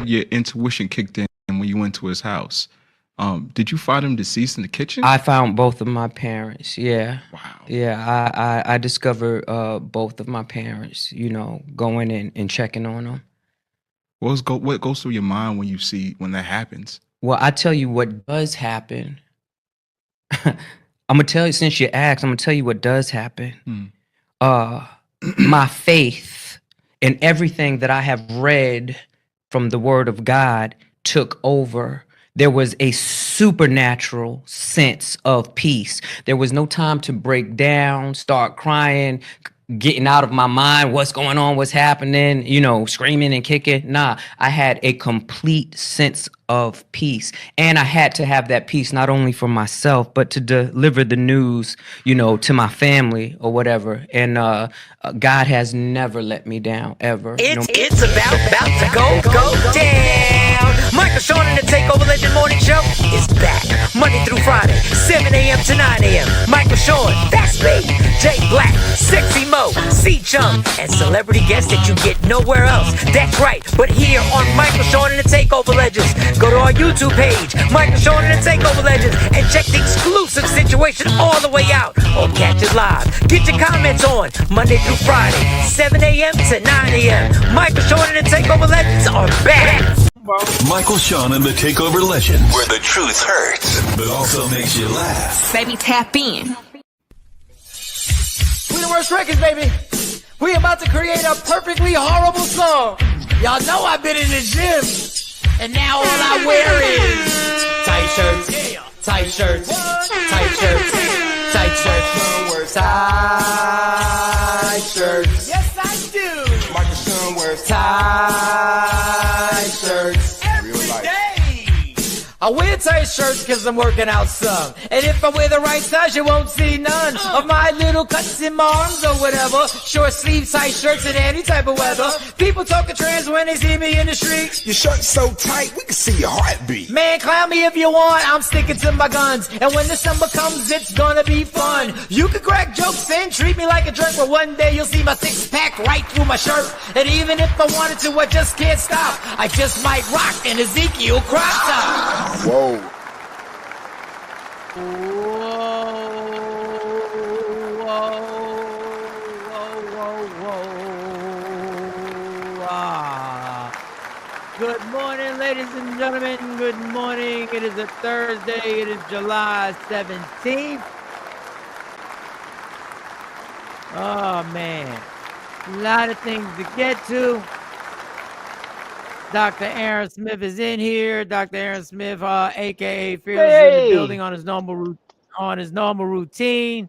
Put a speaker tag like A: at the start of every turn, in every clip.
A: your intuition kicked in when you went to his house. Did you find him deceased in the kitchen?
B: I found both of my parents. Yeah.
A: Wow.
B: Yeah, I discovered both of my parents, going in and checking on them.
A: What goes through your mind when you see when that happens?
B: Well, I tell you what does happen. I'm gonna tell you, since you asked, I'm gonna tell you what does happen.
A: Hmm.
B: Uh my faith and everything that I have read from the word of God took over. There was a supernatural sense of peace. There was no time to break down, start crying, getting out of my mind, what's going on, what's happening, screaming and kicking. Nah, I had a complete sense of peace. And I had to have that peace not only for myself, but to deliver the news, to my family or whatever. And God has never let me down, ever.
C: It's about to go down. Michael Sean and the Takeover Legend Morning Show is back Monday through Friday, 7 a.m. to 9 a.m. Michael Sean, that's me. Jay Black, Sexy Mo, C Chung, and celebrity guests that you get nowhere else. That's right, but here on Michael Sean and the Takeover Legends. Go to our YouTube page, Michael Sean and the Takeover Legends, and check the exclusive situation all the way out. Or catch it live. Get your comments on Monday through Friday, 7 a.m. to 9 a.m. Michael Sean and the Takeover Legends are back.
D: Michael Sean and the Takeover Legends, where the truth hurts, but also makes you laugh.
E: Baby, tap in.
F: We the worst records, baby. We about to create a perfectly horrible song. Y'all know I've been in the gym, and now all I wear is tight shirts, tight shirts, tight shirts, tight shirts, tight shirts. Yes, I do. Michael Sean wears tight shirts every day. I wear tight shirts because I'm working out some. And if I wear the right size, you won't see none of my little cuts in my arms or whatever. Short sleeve tight shirts in any type of weather. People talking trans when they see me in the street.
G: Your shirt's so tight, we can see your heartbeat.
F: Man, clown me if you want, I'm sticking to my guns. And when the summer comes, it's gonna be fun. You can crack jokes and treat me like a jerk, but one day you'll see my six-pack right through my shirt. And even if I wanted to, I just can't stop. I just might rock an Ezekiel crop top.
G: Whoa.
F: Good morning, ladies and gentlemen. Good morning. It is a Thursday. It is July 17th. Oh, man. A lot of things to get to. Dr. Aaron Smith is in here. Dr. Aaron Smith, aka Fearless, in the building on his normal routine,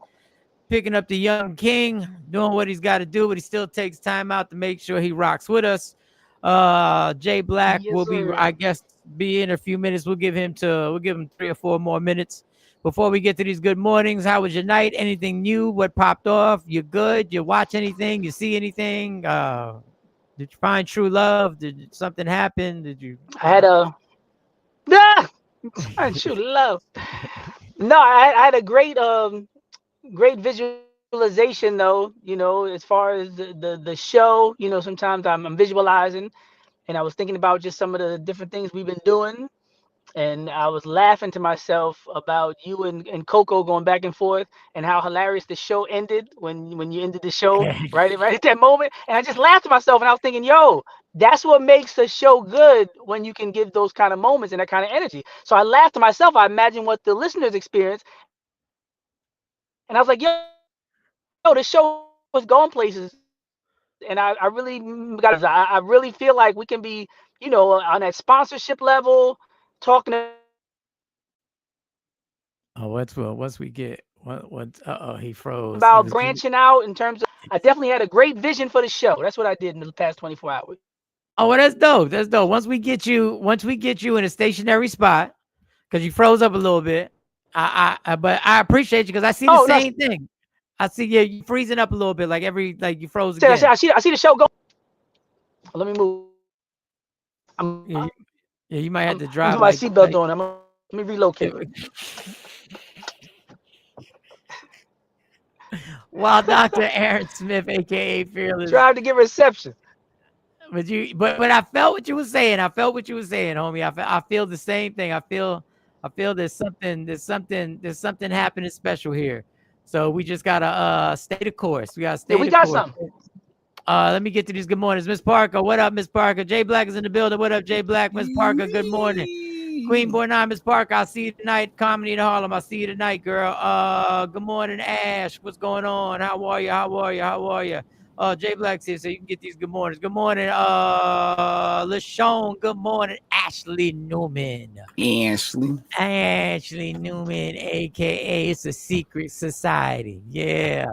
F: picking up the young king, doing what he's got to do, but he still takes time out to make sure he rocks with us. Jay Black will be, I guess, be in a few minutes. We'll give him 3 or 4 more minutes before we get to these good mornings. How was your night? Anything new? What popped off? You good? You watch anything? You see anything? Did you find true love? Did something happen? Did you?
H: I had true love. No, I had a great visualization though. As far as the show, sometimes I'm visualizing, and I was thinking about just some of the different things we've been doing, and I was laughing to myself about you and Coco going back and forth, and how hilarious the show ended when you ended the show right at that moment. And I just laughed to myself, and I was thinking, yo, that's what makes the show good, when you can give those kind of moments and that kind of energy. So I laughed to myself. I imagine what the listeners experience, and I was like, yo, the show was going places. And I really feel like we can be, on that sponsorship level, talking
F: Once we get what he froze
H: about branching out in terms of. I definitely had a great vision for the show. That's what I did in the past 24 hours.
F: Oh, well, that's dope. That's dope. Once we get you in a stationary spot, because you froze up a little bit. But I appreciate you, because I see the same thing. I see you freezing up a little bit, like you froze again.
H: I see the show go. Let me move.
F: You might have to drive.
H: Put my seatbelt on. Let me relocate.
F: While Dr. Aaron Smith, aka Fearless,
H: drive to get reception.
F: But I felt what you were saying. I felt what you were saying, homie. I feel the same thing. I feel there's something happening special here. So we just gotta stay the course. We gotta
H: Yeah,
F: stay
H: we
F: the
H: got
F: course.
H: something.
F: Let me get to these good mornings. Miss Parker, what up, Miss Parker? Jay Black is in the building. What up, Jay Black? Miss Parker, good morning. Queen Boy 9, Miss Parker, I'll see you tonight. Comedy in Harlem, I'll see you tonight, girl. Good morning, Ash. What's going on? How are you? How are you? How are you? Jay Black's here, so you can get these good mornings. Good morning, LaShawn. Good morning, Ashley Newman. Ashley Newman, aka It's a Secret Society. Yeah.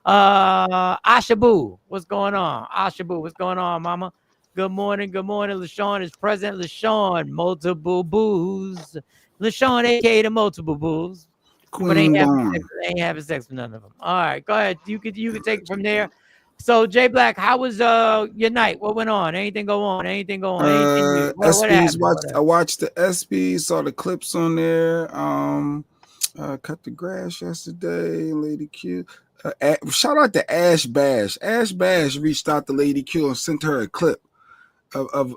F: Ashabu, what's going on? Ashabu, what's going on, mama? Good morning. Good morning. LaShawn is present. LaShawn, multiple booze. LaShawn, aka the multiple booze. But ain't having sex with none of them. All right, go ahead. You could take it from there. So Jay Black, how was your night? What went on? Anything go on? Anything go on? Anything new? What happened?
E: I watched the SB, saw the clips on there. Cut the grass yesterday, Lady Q. Shout out to Ash Bash. Ash Bash reached out to Lady Q and sent her a clip of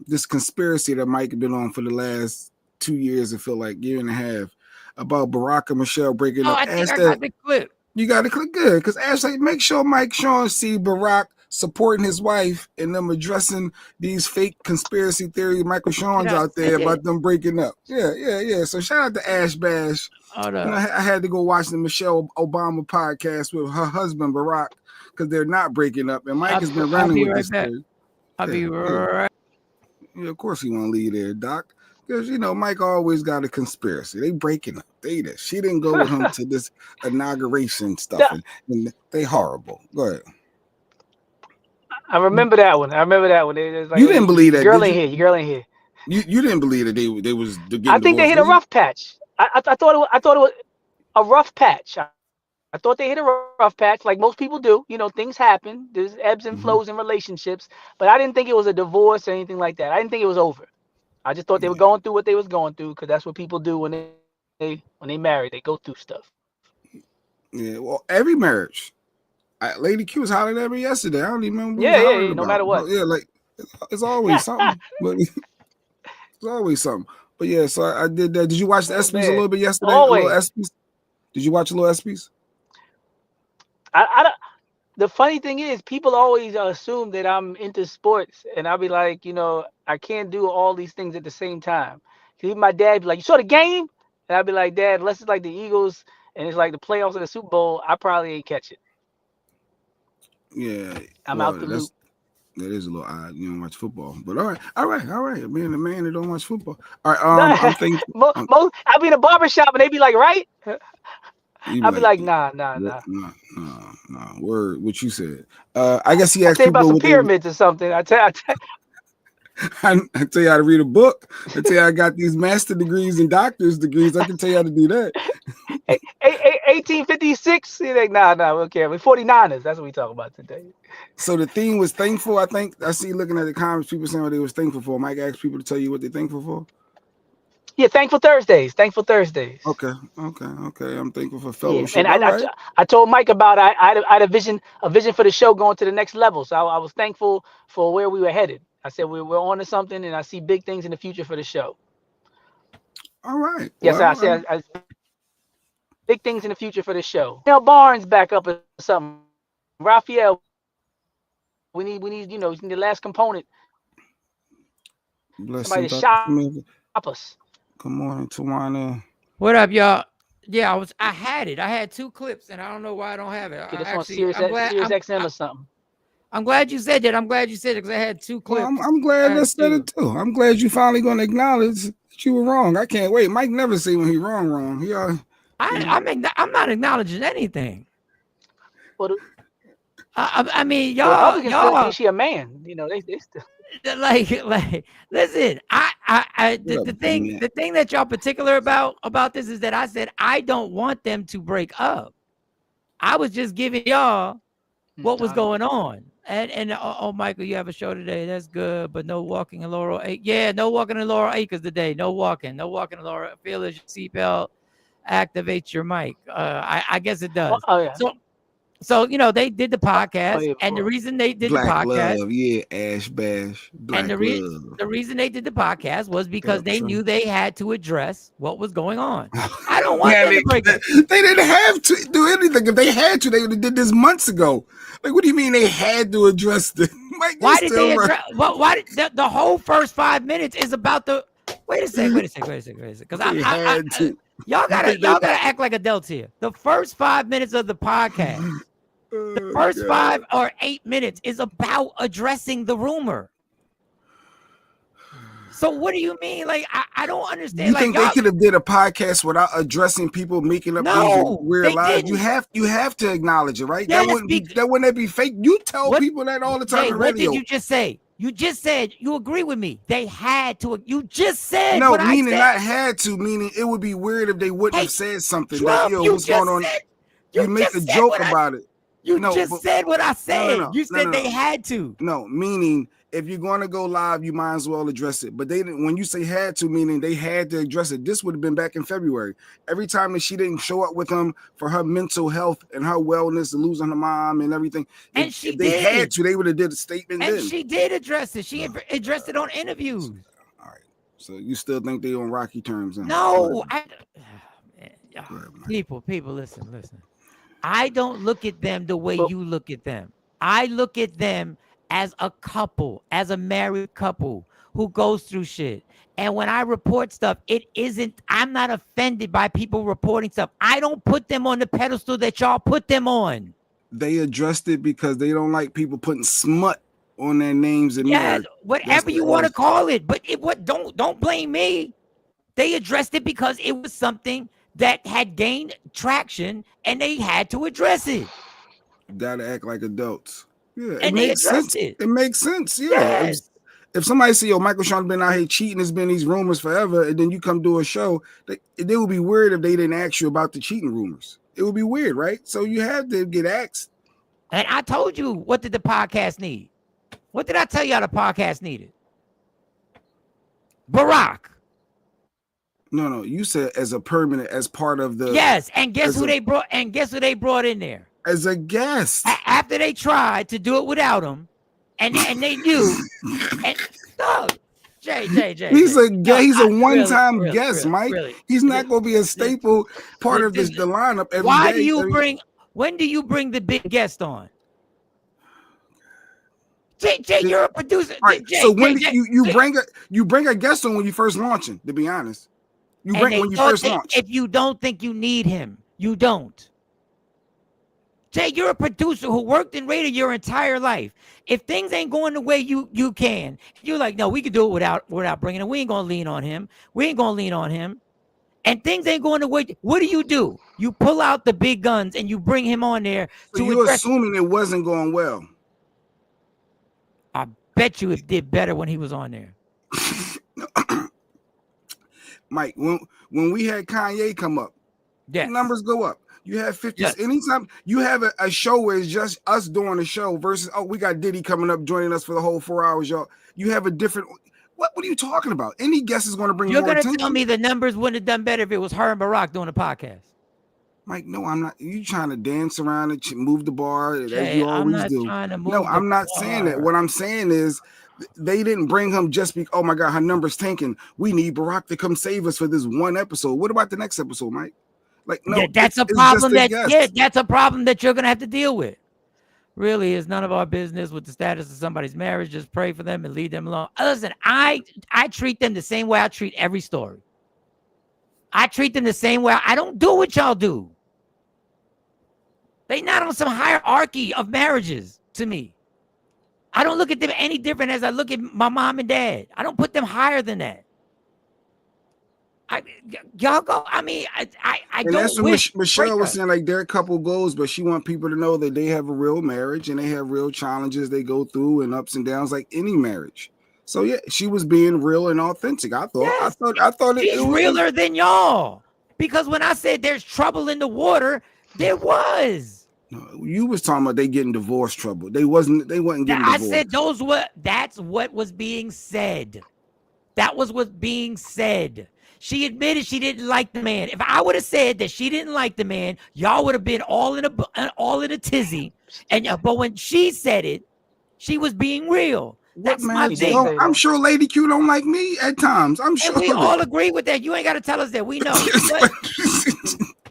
E: this conspiracy that Mike had been on for the last 2 years, it feel like year and a half, about Barack and Michelle breaking up.
F: I think I got the clip.
E: You got to click good because Ash like make sure Mike Sean see Barack supporting his wife and them addressing these fake conspiracy theory Michael Sean's out there about them breaking up. Yeah. So shout out to Ash Bash. I had to go watch the Michelle Obama podcast with her husband Barack because they're not breaking up, and Mike has been running with this theory.
F: I'll be right.
E: Yeah, of course he want to leave there, Doc. Because Mike always got a conspiracy. They breaking up. She didn't go with him to this inauguration stuff, and they horrible. Go ahead.
H: I remember that one. Like,
E: you didn't believe that.
H: Girl ain't here. Your girl ain't here.
E: You didn't believe that they was.
H: I think they hit a rough patch. I thought it was a rough patch. I thought they hit a rough patch, like most people do. Things happen. There's ebbs and flows in relationships, but I didn't think it was a divorce or anything like that. I didn't think it was over. I just thought they were going through what they was going through because that's what people do when they marry. They go through stuff.
E: Yeah, well, every marriage. Lady Q was hollering at me yesterday. I don't even remember.
H: Yeah, no matter what.
E: Yeah, like it's always something. But it's always something. But yeah, so I did that. Did you watch the ESPYs a little bit yesterday?
H: Always.
E: Did you watch a little ESPYs?
H: I don't. The funny thing is, people always assume that I'm into sports, and I'll be like, I can't do all these things at the same time. Even my dad be like, "You saw the game?" And I'd be like, "Dad, unless it's like the Eagles and it's like the playoffs of the Super Bowl, I probably ain't catch it."
E: Yeah,
H: I'm out the loop.
E: That is a little odd. You don't watch football, but all right. Being a man that don't watch football. All right. I'm thinking.
H: I'll be in a barbershop and they be like, "Right?" I'll be like, nah.
E: Word, what you said. I guess he asked
H: people about some
E: what
H: pyramids or something. I tell
E: you how to read a book. I tell you I got these master degrees and doctor's degrees. I can tell you how to do that.
H: 1856. You're like, nah. Okay, we're 49ers. That's what we talk about today.
E: So the theme was thankful. I think I see looking at the comments, people saying what they was thankful for. Mike asked people to tell you what they're thankful for.
H: Yeah, Thankful Thursdays.
E: Okay. I'm thankful for fellowship.
H: Yeah. And I told Mike about I had a vision for the show going to the next level. So I was thankful for where we were headed. I said we're on to something, and I see big things in the future for the show.
E: All right.
H: Yes, I said big things in the future for the show. Barnes back up or something. Raphael, we need the last component. Somebody to shop us.
E: Good morning, Tawana.
F: What up, y'all? Yeah, I had it. I had 2 clips, and I don't know why I don't have it.
H: This on Sirius XM or something.
F: I'm glad you said that. Because I had 2 clips.
E: Well, I'm glad I said it too. I'm glad you finally going to acknowledge that you were wrong. I can't wait. Mike never say when he wrong.
F: I'm not acknowledging anything.
H: Well,
F: I mean, y'all
H: think she a man. They still.
F: Like, listen. The thing that y'all particular about this is that I said I don't want them to break up. I was just giving y'all what was going on. And Michael, you have a show today. That's good, but no walking in Laurel. Yeah, no walking in Laurel Acres today. No walking in Laurel. Feel as your seatbelt activates your mic. I guess it does.
H: Oh yeah.
F: So they did the
H: Oh
F: podcast,
H: yeah,
F: and the
H: before.
F: reason they did the
E: Black
F: podcast,
E: love, yeah, Ash Bash,
F: and
E: Black love.
F: the reason they did the podcast was because
E: Yep,
F: they
E: so
F: knew they had to address what was going on. I don't want
E: man,
F: them to break it.
E: they didn't have to do anything. If they had to, they would have did this months ago. Like, what do you mean they had to address this? Mike,
F: Why did they address? Why did the whole first 5 minutes is about the? Wait a second. Because
E: They had to.
F: y'all
E: They-
F: gotta act like adults here. The first 5 minutes of the podcast, the
E: Oh,
F: first
E: God.
F: 5 or 8 minutes is about addressing the rumor. So what do you mean? Like I don't understand.
E: You
F: like
E: think they
F: y'all,
E: could have did a podcast without addressing people making up
F: No,
E: these weird
F: they
E: lies?
F: didn't.
E: You have to acknowledge it, right?
F: Yes,
E: that wouldn't be fake. You tell
F: What-
E: people that all the time
F: Jay,
E: on
F: what
E: radio.
F: did you just say? You just said you agree with me. They had to. You just said
E: No,
F: what I
E: meaning
F: said.
E: not had to, meaning it would be weird if they wouldn't
F: Hey,
E: have said something.
F: Trump,
E: Like, yo,
F: you
E: what's
F: just
E: going on?
F: said-
E: You make
F: just
E: a
F: said
E: joke
F: what
E: about it.
F: You
E: No,
F: just
E: but-
F: said what I said.
E: no,
F: You said
E: no,
F: they
E: no.
F: had to.
E: No, meaning if you're going to go live, you might as well address it. But they didn't. When you say had to, meaning they had to address it. This would have been back in February. Every time that she didn't show up with him for her mental health and her wellness, and losing her mom and everything,
F: And
E: if
F: she
E: they had
F: did.
E: to, they would have did a statement
F: And
E: then.
F: she did address it. She addressed it on interviews.
E: All right. So you still think they on rocky terms? Huh?
F: No,
E: ahead, Mike.
F: people, listen. I don't look at them the way
H: Well-
F: you look at them. I look at them as a couple, as a married couple who goes through shit. And when I report stuff, I'm not offended by people reporting stuff. I don't put them on the pedestal that y'all put them on.
E: They addressed it because they don't like people putting smut on their names and
F: Yeah,
E: marriage.
F: whatever
E: That's
F: you
E: the
F: want to
E: worst.
F: call it. But don't blame me. They addressed it because it was something that had gained traction and they had to address it.
E: Gotta act like adults. Yeah, it
F: And they
E: makes
F: addressed
E: sense.
F: it.
E: It makes sense. Yeah.
F: Yes.
E: If somebody say, "Yo, Michael Sean been out here cheating," there's been these rumors forever, and then you come do a show, they would be weird if they didn't ask you about the cheating rumors. It would be weird, right? So you have to get asked.
F: And I told you, what did the podcast need? What did I tell y'all the podcast needed? Barack.
E: No. You said as a permanent, as part of the
F: Yes. And guess
E: as
F: who
E: a-
F: they brought? And guess who they brought in there?
E: as a guest.
F: After they tried to do it without him, and they knew. And no, Jay.
E: He's a he's a
F: really,
E: one-time
F: really,
E: guest,
F: really,
E: Mike.
F: really.
E: He's not going to be a staple part of the lineup every day.
F: Why do you bring? When do you bring the big guest on? Jay, you're a producer.
E: All right,
F: Jay,
E: so when
F: Jay,
E: you bring a guest on when you first launching, to be honest. You
F: and
E: bring
F: they
E: when you
F: thought
E: first
F: that
E: launch.
F: If you don't think you need him, you don't. Jay, you're a producer who worked in radio your entire life. If things ain't going the way you can, you're like, no, we could do it without bringing him. We ain't gonna lean on him. And things ain't going the way. What do? You pull out the big guns and you bring him on there
E: So
F: to
E: you're
F: address.
E: assuming it wasn't going well.
F: I bet you it did better when he was on there.
E: Mike, when we had Kanye come up,
F: Yeah.
E: numbers go up. You have 50s.
F: Yes.
E: Anytime you have a show where it's just us doing a show versus, we got Diddy coming up joining us for the whole 4 hours, y'all. You have a different. What are you talking about? Any guest is going to bring
F: You're
E: more
F: gonna
E: attention.
F: tell me the numbers wouldn't have done better if it was her and Barack doing a podcast.
E: Mike, no, I'm not. You trying to dance around and move the bar as
F: Jay,
E: you
F: I'm
E: always
F: not
E: do.
F: trying to move
E: No,
F: the
E: I'm not saying that.
F: bar.
E: What I'm saying is they didn't bring him just because, oh my God, her number's tanking. We need Barack to come save us for this one episode. What about the next episode, Mike? Like, no,
F: Yeah, that's a
E: it's
F: problem.
E: just a guest.
F: That's a problem that you're gonna have to deal with. Really, it's none of our business with the status of somebody's marriage. Just pray for them and leave them alone. Listen, I treat them the same way I treat every story. I treat them the same way. I don't do what y'all do. They not on some hierarchy of marriages to me. I don't look at them any different as I look at my mom and dad. I don't put them higher than that. Y'all go. I mean, I
E: And
F: don't
E: that's what
F: wish
E: Michelle was
F: breakup.
E: saying. Like their couple goals, but she want people to know that they have a real marriage and they have real challenges they go through and ups and downs, like any marriage. So yeah, she was being real and authentic. I thought.
F: Yes.
E: I thought
F: She's
E: it was
F: realer than y'all. Because when I said there's trouble in the water, there was.
E: No, you was talking about they getting divorce trouble. They wasn't getting
F: I
E: divorced.
F: said that's what was being said. That was what's being said. She admitted she didn't like the man. If I would have said that she didn't like the man, y'all would have been all in a tizzy. And but when she said it, she was being real. That's my
E: Man,
F: thing.
E: I'm sure Lady Q don't like me at times. I'm sure.
F: And we all agree with that. You ain't got to tell us that. We know.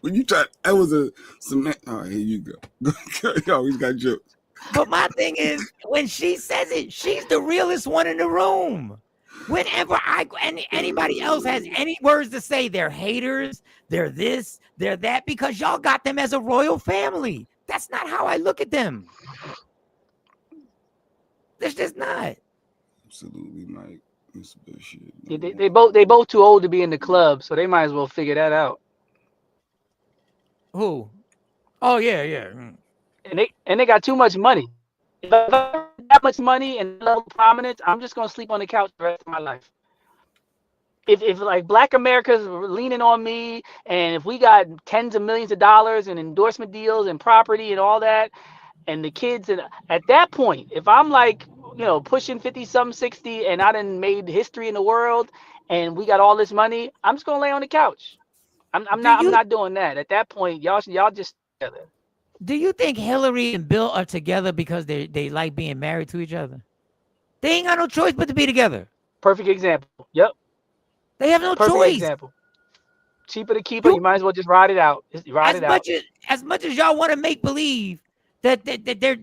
E: When you try, that was a cement. Oh, here you go. You always got jokes.
F: But my thing is, when she says it, she's the realest one in the room. Whenever anybody else has any words to say, they're haters, they're this, they're that, because y'all got them as a royal family. That's not how I look at them. That's just not.
E: Absolutely, Mike. It's bullshit.
H: Yeah, they both too old to be in the club, so they might as well figure that out.
F: Who? Oh yeah.
H: And they got too much money. If I have that much money and level of prominence, I'm just gonna sleep on the couch the rest of my life. If like Black America's leaning on me, and if we got tens of millions of dollars in endorsement deals and property and all that, and the kids, and at that point, if I'm like, pushing 50 something 60, and I done made history in the world, and we got all this money, I'm just gonna lay on the couch. I'm not doing that. At that point, y'all just together.
F: Do you think Hillary and Bill are together because they like being married to each other? They ain't got no choice but to be together.
H: Perfect example. Yep.
F: They have no
H: Perfect
F: choice.
H: Example. Cheaper to keep it. You might as well just ride it out.
F: As much as y'all want to make believe that they're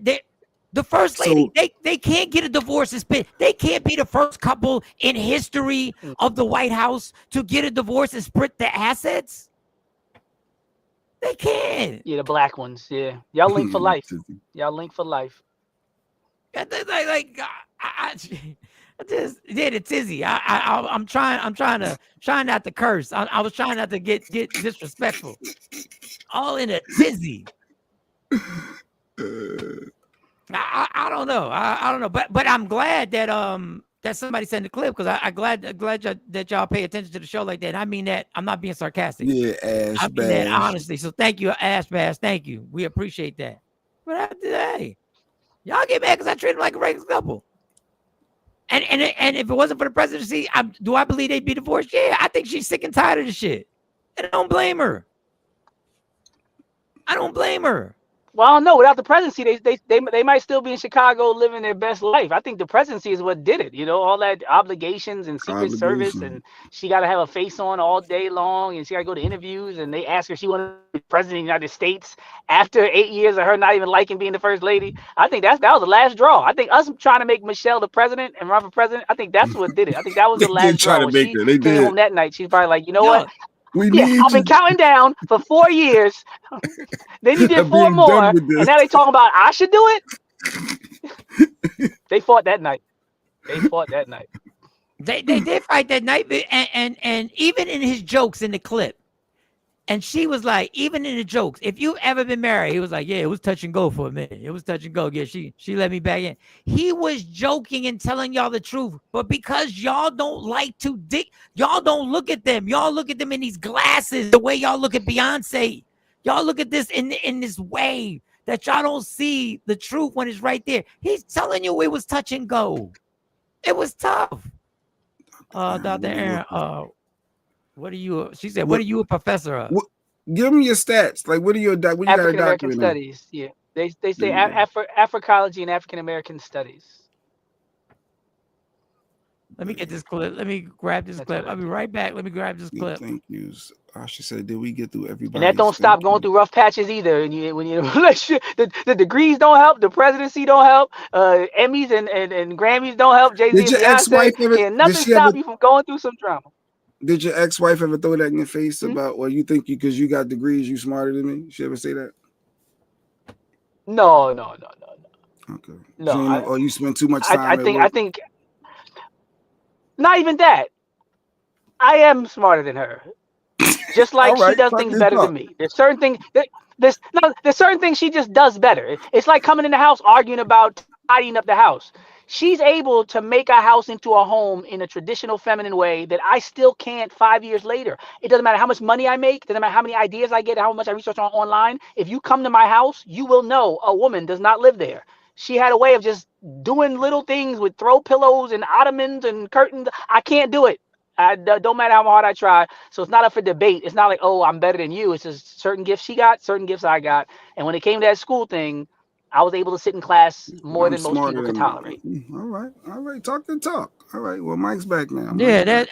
F: the first lady, they can't get a divorce. They can't be the first couple in history of the White House to get a divorce and split the assets. They can't.
H: Yeah, the black ones. Yeah, y'all link for life. Y'all link for life.
F: I just did a tizzy. I'm trying not to curse. I was trying not to get disrespectful. All in a tizzy. I don't know. I don't know. But I'm glad that somebody sent the clip, because I'm glad that y'all pay attention to the show like that. I mean that. I'm not being sarcastic.
E: Yeah, Ash
F: I mean
E: Bash.
F: that honestly. So thank you, Ash Bash. Thank you. We appreciate that. But hey, y'all get mad because I treat them like a regular couple. And if it wasn't for the presidency, do I believe they'd be divorced? Yeah, I think she's sick and tired of the shit. And I don't blame her.
H: Well, I don't know. Without the presidency, they might still be in Chicago living their best life. I think the presidency is what did it. All that obligations and Secret Service, and she got to have a face on all day long, and she got to go to interviews, and they ask her if she wanted to be president of the United States after 8 years of her not even liking being the first lady. I think that was the last straw. I think us trying to make Michelle the president and run for president, I think that's what did it. I think that was the last straw. When she came home that night, she's probably like, what? I've been counting down for 4 years. Then you did 4 more, and now they talking about I should do it. They fought that night. They
F: did fight that night, and even in his jokes in the clip, and she was like, even in the jokes, if you've ever been married, he was like, yeah, it was touch and go for a minute. It was touch and go. Yeah, she let me back in. He was joking and telling y'all the truth, but because y'all don't like to y'all don't look at them. Y'all look at them in these glasses, the way y'all look at Beyonce. Y'all look at this in this way that y'all don't see the truth when it's right there. He's telling you it was touch and go. It was tough. Dr. Aaron, what are you? She said, "What are you a professor of?"
E: Give me your stats. Like, what are your
H: African American studies? Yeah, they say Africology and African American studies.
F: Let me get this clip. Let me grab this clip. I'll be right back. Let me grab this clip.
E: Thank you. She said, "Did we get through everybody?"
H: And that don't stop going through rough patches either. And when you're in a relationship, the degrees don't help. The presidency don't help. Emmys and Grammys don't help. Jay-Z and Beyonce. Can't nothing stop you from going through some drama.
E: Did your ex-wife ever throw that in your face about, well, you think because you got degrees, you smarter than me? She ever say that?
H: No.
E: Okay.
H: No.
E: You spend too much time.
H: I think. Not even that. I am smarter than her. Just like she does things better than me. There's certain things. There's certain things she just does better. It's like coming in the house arguing about tidying up the house. She's able to make a house into a home in a traditional feminine way that I still can't 5 years later. It doesn't matter how much money I make. It doesn't matter how many ideas I get, how much I research online. If you come to my house, you will know a woman does not live there. She had a way of just doing little things with throw pillows and ottomans and curtains. I can't do it. Don't matter how hard I try. So it's not up for debate. It's not like, oh, I'm better than you. It's just certain gifts she got, certain gifts I got. And when it came to that school thing, I was able to sit in class more
E: I'm
H: than most
E: smarter
H: people could
E: than
H: tolerate.
E: All right. Talk the talk. All right. Well, Mike's back now.
F: Yeah,
E: Mike's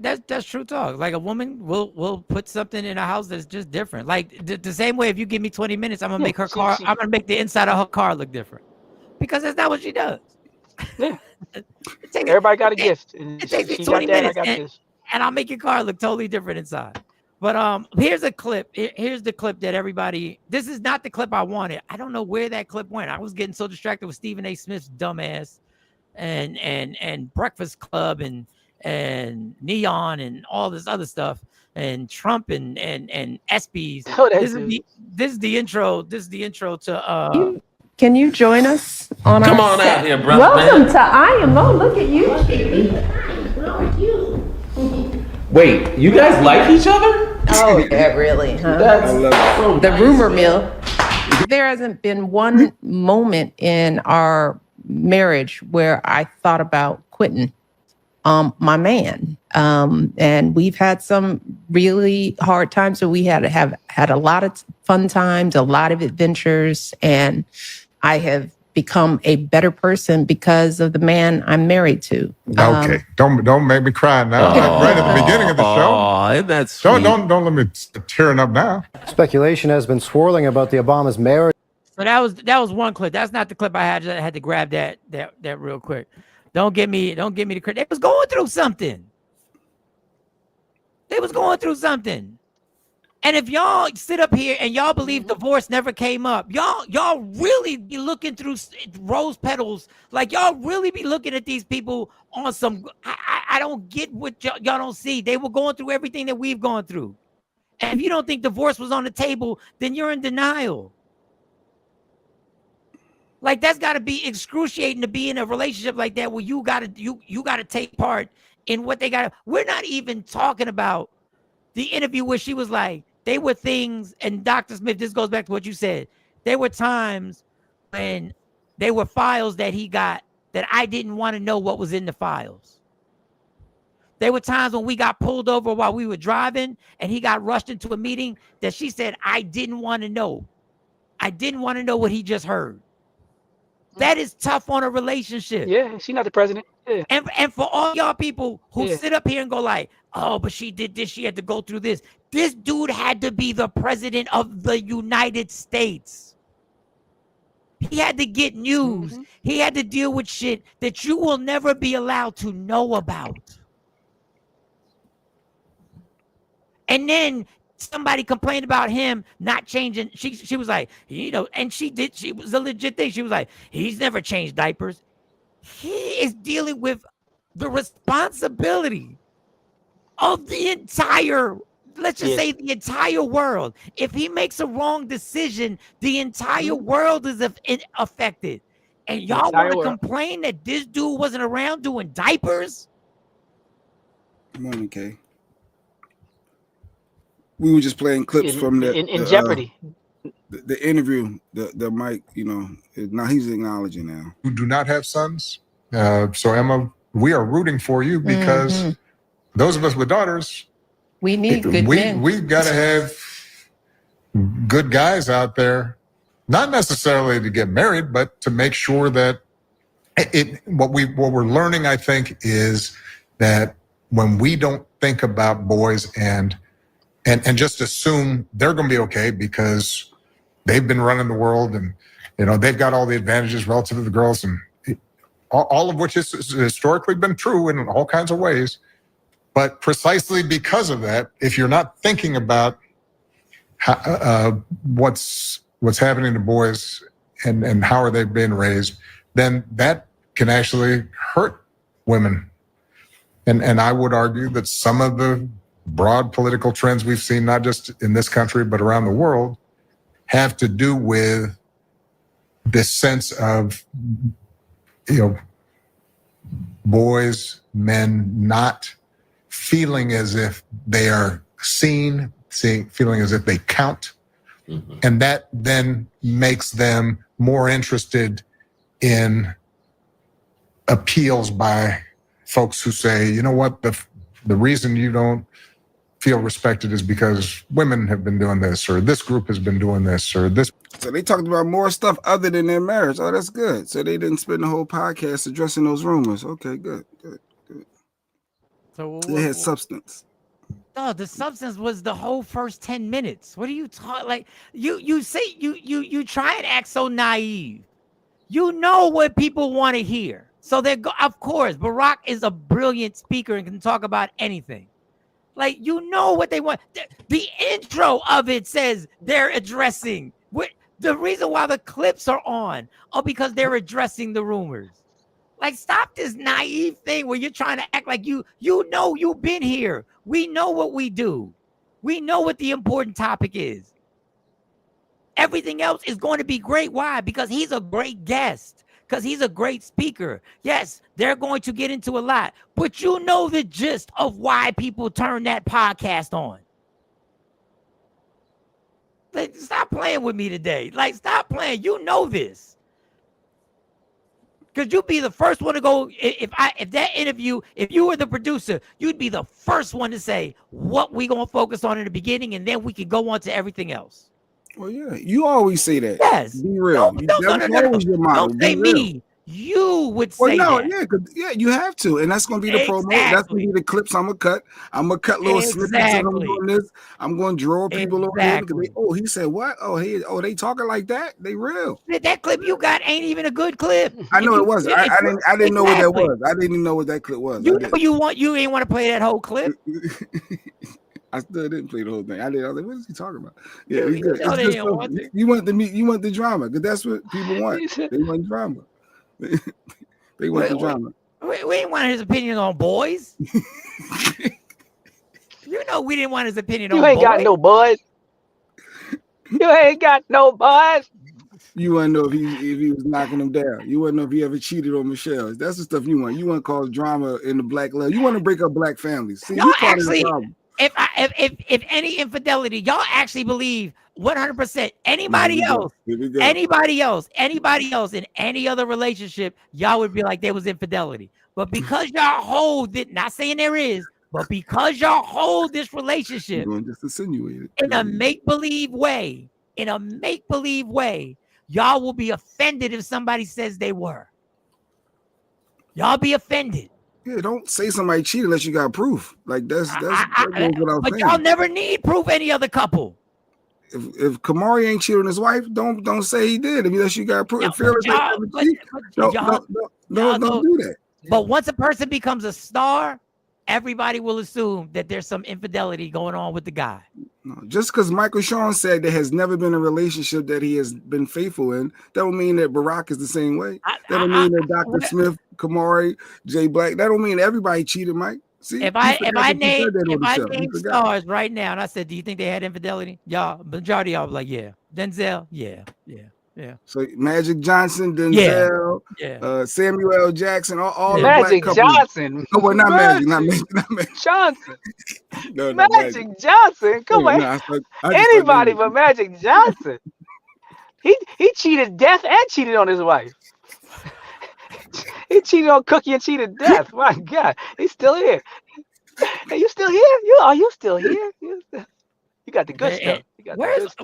E: back.
F: that's true talk. Like a woman will put something in a house that's just different. Like the same way, if you give me 20 minutes, I'm gonna make her car. I'm gonna make the inside of her car look different, because that's not what she does.
H: Yeah. Everybody got a gift.
F: It takes me
H: She
F: 20
H: got that. I
F: minutes,
H: got this.
F: and I'll make your car look totally different inside. But here's a clip. Here's the clip that everybody. This is not the clip I wanted. I don't know where that clip went. I was getting so distracted with Stephen A. Smith's dumbass, and Breakfast Club and Neon and all this other stuff, and Trump and ESPYs.
H: Oh,
F: this is the intro. This is the intro to.
I: Can you join us on
J: Come
I: our
J: on
I: set?
J: out here, brother.
I: Welcome to IMO. Look at you.
J: Wait, you guys like each other?
I: Oh, yeah, really, huh?
J: That's so
I: The
J: nice.
I: rumor mill. There hasn't been one moment in our marriage where I thought about quitting my man. And we've had some really hard times, so we have had a lot of fun times, a lot of adventures, and I have become a better person because of the man I'm married to.
K: Okay, don't make me cry now. Right at the beginning of the show.
J: Oh, isn't that sweet?
K: Don't let me tearing up now.
L: Speculation has been swirling about the Obama's marriage.
F: So that was one clip. That's not the clip I had. I had to grab that real quick. Don't give me the credit. They was going through something. And if y'all sit up here and y'all believe divorce never came up, y'all really be looking through rose petals. Like y'all really be looking at these people on some. I don't get what y'all don't see. They were going through everything that we've gone through. And if you don't think divorce was on the table, then you're in denial. Like that's got to be excruciating to be in a relationship like that where you gotta take part in what they got. We're not even talking about the interview where she was like, they were things, and Dr. Smith, this goes back to what you said. There were times when there were files that he got that I didn't want to know what was in the files. There were times when we got pulled over while we were driving and he got rushed into a meeting that she said, I didn't want to know. I didn't want to know what he just heard. That is tough on a relationship.
H: Yeah, she's not the president. Yeah.
F: And for all y'all people who sit up here and go like, oh, but she did this, she had to go through this. This dude had to be the president of the United States. He had to get news. Mm-hmm. He had to deal with shit that you will never be allowed to know about. And then somebody complained about him not changing. She was like, and she was a legit thing. She was like, he's never changed diapers. He is dealing with the responsibility of the entire, let's just say the entire world. If he makes a wrong decision, the entire world is affected. And y'all want to complain that this dude wasn't around doing diapers?
E: Good morning, Kay. We were just playing clips from the
H: Jeopardy.
E: The interview, the Mike, now he's acknowledging now.
K: Who do not have sons. So Emma, we are rooting for you because those of us with daughters,
I: we need good men.
K: We've got to have good guys out there, not necessarily to get married, but to make sure that what we're learning, I think, is that when we don't think about boys and just assume they're going to be okay because they've been running the world and they've got all the advantages relative to the girls, and all of which has historically been true in all kinds of ways. But precisely because of that, if you're not thinking about what's happening to boys and how are they being raised, then that can actually hurt women. And I would argue that some of the broad political trends we've seen, not just in this country, but around the world, have to do with this sense of, boys, men not feeling as if they are seen, feeling as if they count. Mm-hmm. And that then makes them more interested in appeals by folks who say, you know what, the reason you don't feel respected is because women have been doing this, or this group has been doing this, or this.
E: So they talked about more stuff other than their marriage. Oh, that's good. So they didn't spend the whole podcast addressing those rumors. Okay, good.
F: So
E: they had substance.
F: No, the substance was the whole first 10 minutes. What are you talking? Like you say you try and act so naive. You know what people want to hear. So of course, Barack is a brilliant speaker and can talk about anything. Like, you know what they want. The intro of it says they're addressing. The reason why the clips are on are because they're addressing the rumors. Like, stop this naive thing where you're trying to act like you know you've been here. We know what we do. We know what the important topic is. Everything else is going to be great. Why? Because he's a great guest. Because he's a great speaker. Yes, they're going to get into a lot. But you know the gist of why people turn that podcast on. Like, stop playing with me today. Like, stop playing. You know this. Because you'd be the first one to go, if that interview, if you were the producer, you'd be the first one to say what we going to focus on in the beginning, and then we can go on to everything else.
E: Well, yeah, you always say that.
F: Yes.
E: Be real.
F: No.
E: Your model.
F: Don't say me. You would say
E: that. Yeah, you have to, and that's gonna be the promo. That's gonna be the clips I'm gonna cut. I'm gonna cut little snippets of them doing this. I'm gonna draw people over here because he said what? They talking like that? They real.
F: That clip you got ain't even a good clip.
E: I know it wasn't. I didn't know what that was. I didn't even know what that clip was.
F: You ain't want to play that whole clip.
E: I still didn't play the whole thing. I was like, what is he talking about? Yeah, you want the drama because that's what people want. They want drama. They want the drama.
F: We didn't want his opinion on boys. You know we didn't want his opinion on boys.
H: You ain't got no boys. You ain't got no boys.
E: You want to know if he was knocking them down. You want to know if he ever cheated on Michelle. That's the stuff you want. You want to cause drama in the black love. You want to break up black families. See,
F: y'all actually, if any infidelity, y'all actually believe 100%. Anybody else in any other relationship, y'all would be like there was infidelity. But because y'all hold it, not saying there is, but because y'all hold this relationship
E: just insinuate it.
F: in a make-believe way, y'all will be offended if somebody says they were. Y'all be offended.
E: Yeah, don't say somebody cheated unless you got proof. Like that's what I'm saying.
F: But y'all never need proof any other couple.
E: If Kamari ain't cheating on his wife, don't say he did unless you got proof. Don't do that.
F: But once a person becomes a star, everybody will assume that there's some infidelity going on with the guy.
E: No, just because Michael Sean said there has never been a relationship that he has been faithful in, that don't mean that Barack is the same way. That don't mean that Dr. Smith, Kamari, Jay Black, that don't mean everybody cheated, Mike. See,
F: if I name stars right now and I said, do you think they had infidelity? Y'all, majority of y'all like, yeah. Denzel, yeah.
E: So Magic Johnson, Denzel, Samuel L. Jackson, all the
H: Magic
E: black
H: Johnson.
E: No, well, not Magic
H: Johnson.
E: No,
H: Magic Johnson. Come on. Anybody but Magic Johnson. He cheated death and cheated on his wife. He cheated on Cookie and cheated death. My God, he's still here. Hey, you still here? Are you still here? You got the good stuff.
F: Why is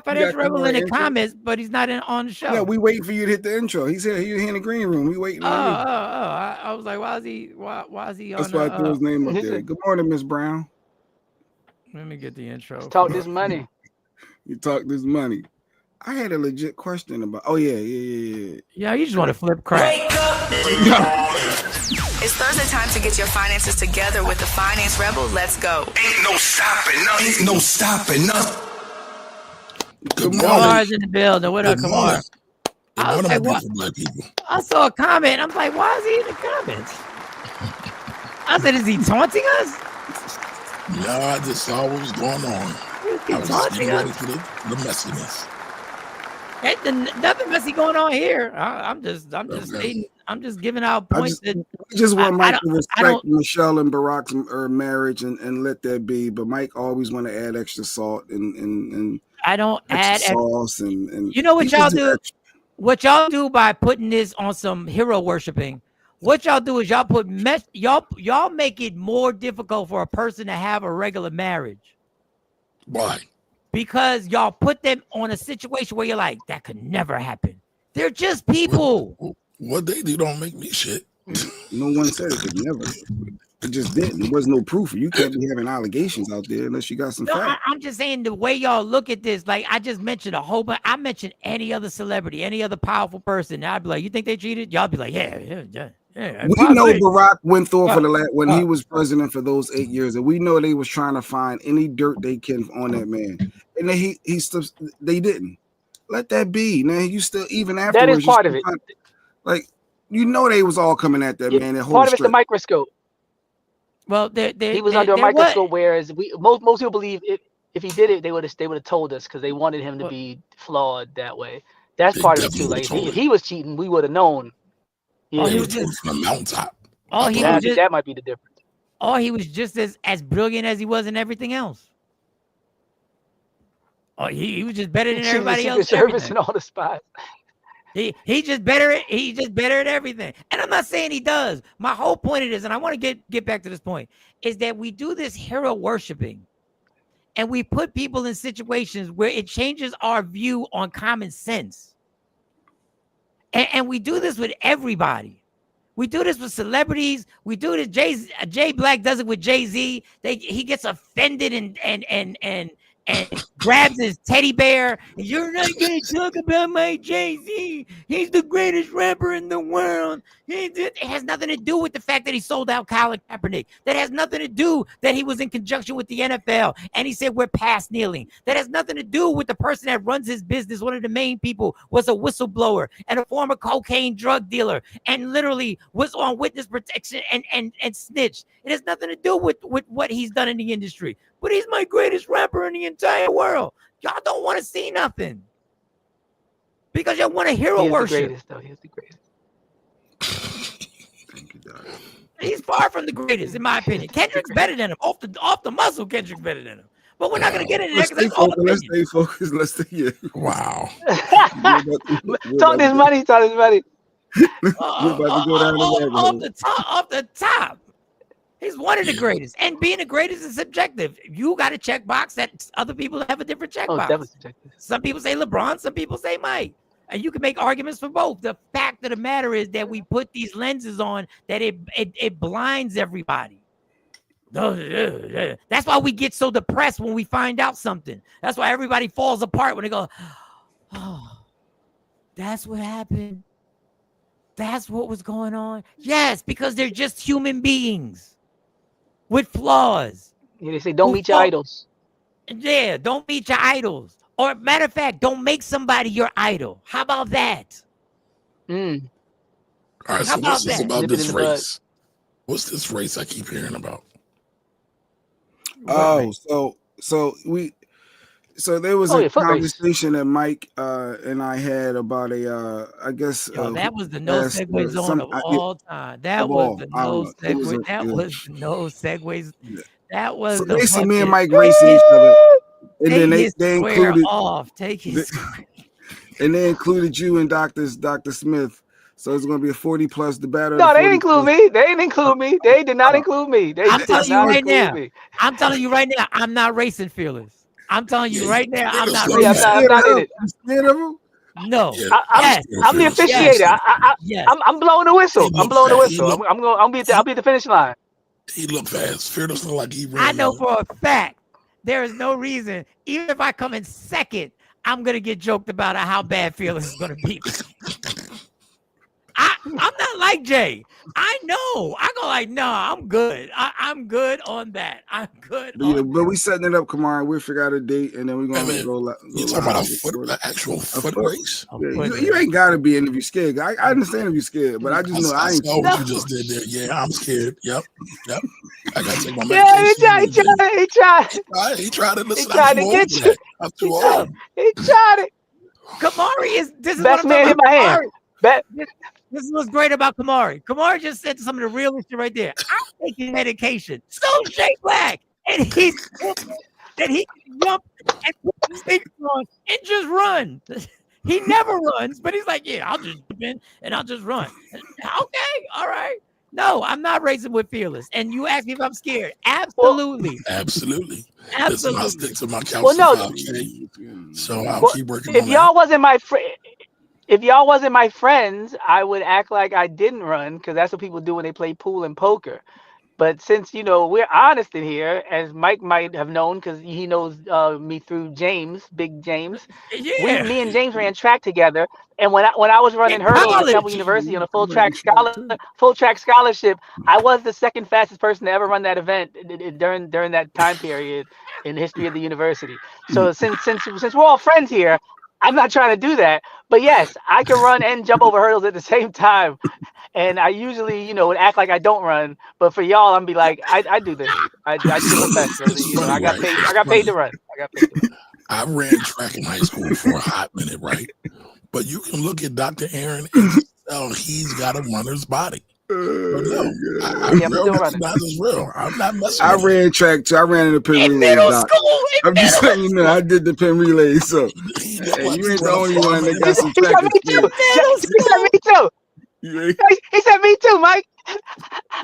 F: Financial Rebel in the comments, but he's not on the show?
E: Yeah, we waiting for you to hit the intro. He's here. He's here in the green room. We waiting.
F: I was like, why is he on?
E: That's why I threw his name up there. Good morning, Miss Brown.
F: Let me get the intro.
H: Let's talk this money.
E: You talk this money. I had a legit question about. Oh yeah.
F: Yeah, you just want to flip crap.
M: It's Thursday time to get your finances together with the Finance Rebel. Let's go.
G: Ain't no stopping us. Good morning.
F: Kamar's in the building. What up, Kamar?
G: I was like, what? Black people.
F: I saw a comment. I'm like, why is he in the comments? I said, is he taunting us?
G: No, I just saw what was going on.
F: I was just
G: ready for the messiness.
F: Nothing messy going on here. I'm just giving out points.
E: I just want Mike to respect Michelle and Barack's marriage and let that be. But Mike always want to add extra salt and
F: I don't add
E: sauce and
F: you know what y'all do? What y'all do by putting this on some hero worshiping? What y'all do is y'all put y'all make it more difficult for a person to have a regular marriage.
G: Why?
F: Because y'all put them on a situation where you're like, that could never happen. They're just people.
G: What they do don't make me shit.
E: No one said it could never. It just didn't. There was no proof. You can't be having allegations out there unless you got some facts.
F: I'm just saying the way y'all look at this, like I just mentioned a whole bunch. I mentioned any other celebrity, any other powerful person. I'd be like, you think they cheated? Y'all be like, yeah.
E: We know Barack went through when he was president for those 8 years, and we know they was trying to find any dirt they can on that man, and then he still they didn't. Let that be. Now you still even afterwards.
H: That is part of it.
E: Like they was all coming at that man. That
H: part of it's the microscope.
F: Well,
H: he was under a microscope, whereas most people believe if he did it, they would have told us because they wanted him to be flawed that way. That's part of it too. Like if he was cheating, we would have known.
G: Yeah, he was just from the mountaintop.
H: That might be the difference.
F: Oh, he was just as brilliant as he was in everything else. Oh, he was just better than everybody else.
H: Secret Service and all the spies.
F: He just better at everything. And I'm not saying he does. My whole point of this, and I want to get back to this point, is that we do this hero worshiping, and we put people in situations where it changes our view on common sense. And we do this with everybody. We do this with celebrities. We do this. Jay Black does it with Jay-Z. He gets offended and grabs his teddy bear. You're not going to talk about my Jay-Z. He's the greatest rapper in the world. It has nothing to do with the fact that he sold out Colin Kaepernick. That has nothing to do that he was in conjunction with the NFL and he said we're past kneeling. That has nothing to do with the person that runs his business. One of the main people was a whistleblower and a former cocaine drug dealer and literally was on witness protection and snitched. It has nothing to do with what he's done in the industry. But he's my greatest rapper in the entire world. Y'all don't want to see nothing because y'all want to hero worship.
H: He's the greatest.
E: Thank you, Doc.
F: He's far from the greatest, in my opinion. Kendrick's better than him. Off the muscle, Kendrick's better than him. But we're not going to get into that because
E: let's stay focused. Let's stay here.
G: Wow.
H: Talk this money.
E: We're about to go down
F: off the top. He's one of the greatest. And being the greatest is subjective. You got a checkbox that other people have a different checkbox.
H: That was subjective.
F: Some people say LeBron, some people say Mike. And you can make arguments for both. The fact of the matter is that we put these lenses on that it blinds everybody. That's why we get so depressed when we find out something. That's why everybody falls apart when they go, oh, that's what happened. That's what was going on. Yes, because they're just human beings with flaws.
H: Yeah, they say don't meet your idols.
F: Yeah, don't meet your idols. Or matter of fact, don't make somebody your idol. How about that?
G: All right, so what's this about this race? What's this race I keep hearing about?
E: Oh, so there was a conversation that Mike and I had about I guess
F: that was the no segue zone of all time. That was the no segue. That was the no segues. That was the
E: basically me and Mike racing each other. And then they included and they included you and Dr. Smith. So it's going to be a 40+ the battle.
H: No, they didn't include me. They didn't include me. They did not include me.
F: I'm telling you right now. I'm not racing Fearless. I'm telling you right now. I'm not racing.
H: I'm not in it.
F: No.
H: I'm the officiator. I'm blowing the whistle. I'm blowing the whistle. I'll be at the finish line.
G: He looked fast. Fearless looked like he ran.
F: I know for a fact there is no reason, even if I come in second, I'm gonna get joked about how bad Fearless is gonna be. I'm not like Jay. I know. I go like, no, I'm good. I'm good on that. I'm good.
E: But we setting it up, Kamari. We'll figure out a date, and then we're gonna go.
G: You talking about an actual foot race?
E: You ain't gotta be in if you're scared. I understand if you're scared, but I just know I ain't.
G: Saw what you just did there. Yeah, I'm scared. Yep. I gotta take my medication.
H: Yeah, he tried
G: it. Listen,
H: he tried to get you.
G: I'm too old.
H: He tried it.
F: Kamari is this is
H: best
F: what
H: man in my hand.
F: This is what's great about Kamari. Kamari just said some of the real shit right there. I'm taking medication. So Jay Black, and he can jump and put the sneakers on and just run. He never runs, but he's like, yeah, I'll just jump in and I'll just run. Okay, all right. No, I'm not racing with Fearless. And you ask me if I'm scared. Absolutely.
G: Absolutely.
F: Absolutely.
G: Listen, I stick to my couch
H: Well, no.
G: 5K, so I'll
H: Well,
G: keep working
H: if
G: on
H: y'all
G: that.
H: wasn't my if y'all wasn't my friends, I would act like I didn't run because that's what people do when they play pool and poker. But since we're honest in here, as Mike might have known because he knows me through James, Big James.
F: Yeah.
H: Me and James ran track together, and when I was running
F: In
H: hurdles at Temple
F: college.
H: University on a
E: You ran track too.
H: full track scholarship, I was the second fastest person to ever run that event during that time period in the history of the university. So since we're all friends here, I'm not trying to do that. But yes, I can run and jump over hurdles at the same time. And I usually, would act like I don't run, but for y'all, I'm be like, I do this. I do the professional.
G: It's funny,
H: I got
G: right?
H: paid.
G: It's
H: I got paid to
G: funny.
H: run. I got paid to run.
G: I ran track in high school for a hot minute, right? But you can look at Dr. Aaron and just tell he's got a runner's body. But no,
H: I'm still running.
G: recognize it's real. I'm not messing
E: I
G: with it.
E: ran track too. I ran in the pin
F: In
E: relay.
F: middle
E: Doc.
F: school.
E: I'm just letting you know I did the pin relay. So
G: He
E: hey,
G: like
E: you ain't the
G: run a
E: only one that
G: 4-minute
E: got
G: mile.
E: some
H: He
E: track
H: said me too.
E: experience.
H: He said me too. He said me too, Mike.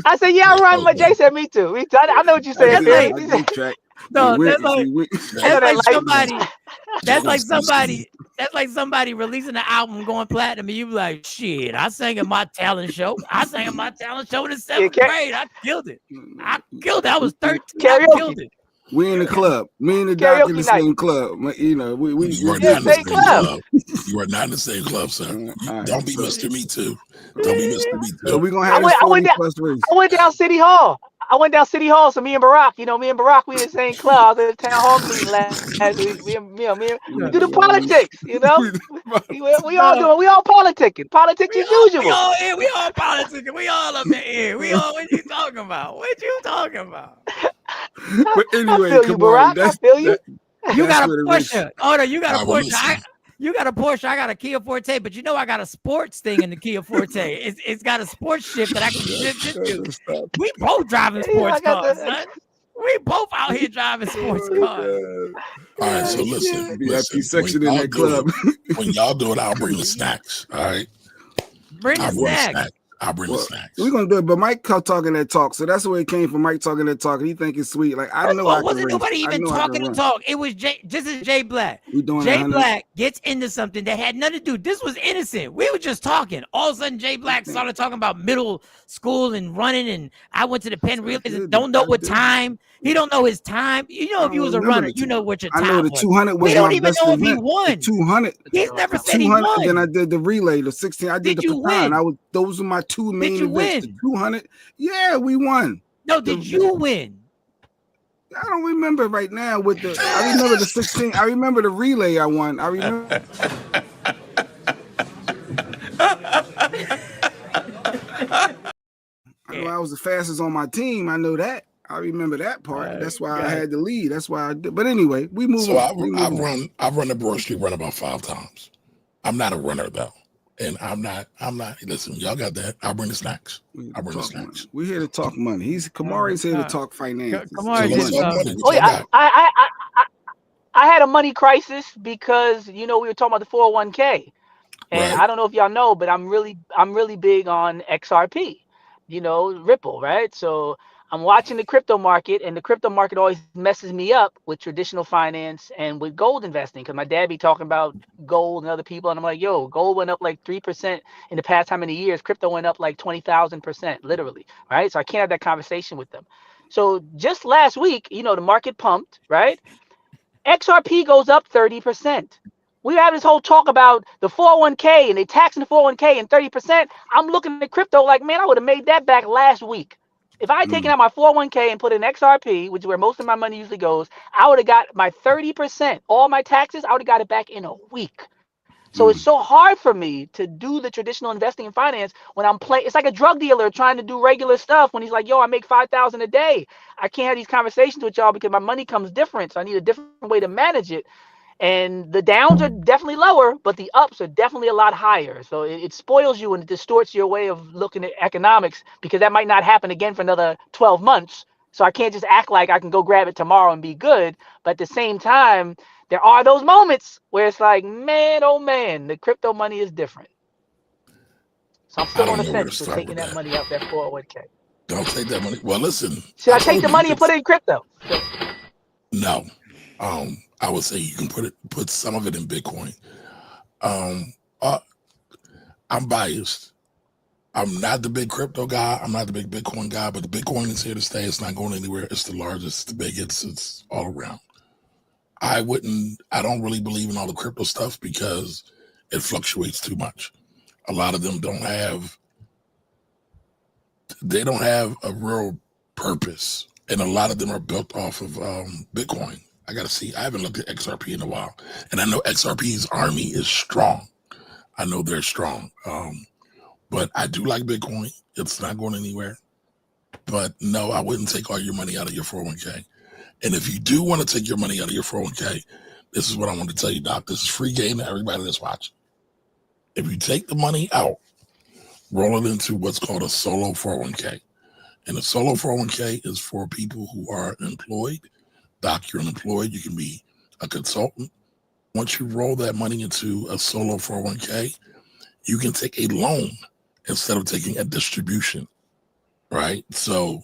H: I said, yeah, I run, but Jay said me too. I know what you said,
F: That's
H: Philly.
F: like,
E: I did track.
F: no,
E: We
F: that's
E: went.
F: like,
H: I know
F: that's like
H: that light.
F: somebody. That's like
G: Jay
F: somebody. That's like somebody releasing an album going platinum, and you be like, "Shit, I sang at my talent show. I sang at my talent show in the seventh grade. I killed it. I killed it. I was 13. I
H: Karaoke.
F: killed it.
E: We in the club. Me and the doc in the
H: Karaoke night.
E: same club. You know, we
G: You are
H: Yeah,
G: not in the
H: same
G: same
H: club.
G: club. You are not in the same club, sir.
E: right,
G: Don't be
E: so-
G: Mr. Me Too. Don't be Mr. Me
E: So
G: Too.
E: we're gonna
H: I
E: have this
H: went
E: 40
H: down.
E: plus race.
H: I went down City Hall. So me and Barack, we in the same club. I was at the town hall meeting last week. We do the politics. We
F: No,
H: all politicking. Politics as
F: we
H: usual.
F: all here. We all politicking. We all up in here. We all. What you talking about? What you talking about?
E: But
H: I
E: anyway,
H: feel you,
E: Kamari,
H: Barack. I feel you.
F: You
E: that's
F: got a
E: where the race.
F: Porsche. Oh no, you got a
G: I will
F: Porsche.
G: listen.
F: You got a Porsche. I got a Kia Forte. But you know I got a sports thing in the Kia Forte. It's got a sports shift that I can shift into. We both driving sports
H: I got
F: cars,
H: the.
F: son. We both out here driving sports cars.
G: All right, so listen.
E: VIP section
G: When
E: in
G: y'all
E: that
G: do
E: club.
G: it, when y'all do it, I'll bring the snacks. All right.
F: Bring the
G: I'll bring the
F: snacks.
G: snacks. I'll bring the snacks.
E: We're gonna do it, but Mike kept talking that talk, so that's where it came from. Mike talking that talk, and he think it's sweet. Like I know I can
F: Wasn't
E: race.
F: nobody
E: I
F: even
E: know I can
F: talking to
E: run.
F: talk. It was just as Jay Black.
E: We doing
F: Jay
E: 100.
F: Black gets into something that had nothing to do. This was innocent. We were just talking. All of a sudden, Jay Black started talking about middle school and running. And I went to the Penn Relays and don't know what time. He don't know his time. You know, if you was a runner, you know what your time was.
E: I know the 200 was
F: we don't
E: my
F: even
E: best
F: know if he
E: event.
F: won.
E: The 200.
F: He's never said he
E: 200.
F: won.
E: Then I did the relay, the 16. I did
F: Did
E: the
F: you
E: pecan.
F: win?
E: Those are my two main
F: you
E: events.
F: win?
E: The 200. Yeah, we won.
F: No, did you win?
E: I don't remember right now with the. I remember the 16. I remember the relay I won. I remember. I know I was the fastest on my team. I know that. I remember that part. That's why I had the lead. That's why I did. But anyway, we move
G: So
E: on.
G: I've run the Broad Street run about 5 times. I'm not a runner though. And I'm not, listen, y'all got that. I'll bring the snacks. I'll bring the snacks.
E: We're here to talk money. Kamari's here to talk finances.
H: Oh yeah, I had a money crisis because we were talking about the 401k, and I don't know if y'all know, but I'm really big on XRP, Ripple, right? So I'm watching the crypto market, and the crypto market always messes me up with traditional finance and with gold investing, because my dad be talking about gold and other people, and I'm like, yo, gold went up like 3% in the past how many years? Crypto went up like 20,000%, literally, right? So I can't have that conversation with them. So just last week, the market pumped, right? XRP goes up 30%. We have this whole talk about the 401k and they taxing the 401k and 30%. I'm looking at crypto like, man, I would have made that back last week. If I had taken out my 401k and put in XRP, which is where most of my money usually goes, I would have got my 30%, all my taxes, I would have got it back in a week. So it's so hard for me to do the traditional investing in finance when I'm playing. It's like a drug dealer trying to do regular stuff when he's like, yo, I make $5,000 a day. I can't have these conversations with y'all because my money comes different. So I need a different way to manage it. And the downs are definitely lower, but the ups are definitely a lot higher. So it spoils you and it distorts your way of looking at economics, because that might not happen again for another 12 months. So I can't just act like I can go grab it tomorrow and be good. But at the same time, there are those moments where it's like, man, oh man, the crypto money is different. So I'm
G: I
H: still on
G: don't
H: the
G: know where to
H: fence with
G: start
H: taking
G: with
H: that
G: that.
H: money out that 401k.
G: Don't take that money. Well, listen,
H: Should
G: I
H: I take
G: told
H: the
G: you, you
H: money and
G: could.
H: put it in crypto?
G: No. I would say you can put some of it in Bitcoin. Um, uh, I'm biased. I'm not the big crypto guy. I'm not the big Bitcoin guy, but the Bitcoin is here to stay. It's not going anywhere. It's the largest, the biggest. It's all around. I don't really believe in all the crypto stuff because it fluctuates too much. A lot of them they don't have a real purpose. And a lot of them are built off of Bitcoin. I haven't looked at XRP in a while. And I know XRP's army is strong. I know they're strong. But I do like Bitcoin. It's not going anywhere. But no, I wouldn't take all your money out of your 401k. And if you do want to take your money out of your 401k, this is what I want to tell you, Doc. This is free game to everybody that's watching. If you take the money out, roll it into what's called a solo 401k. And a solo 401k is for people who are employed. Doc, you're unemployed. You can be a consultant. Once you roll that money into a solo 401k, you can take a loan instead of taking a distribution, right? So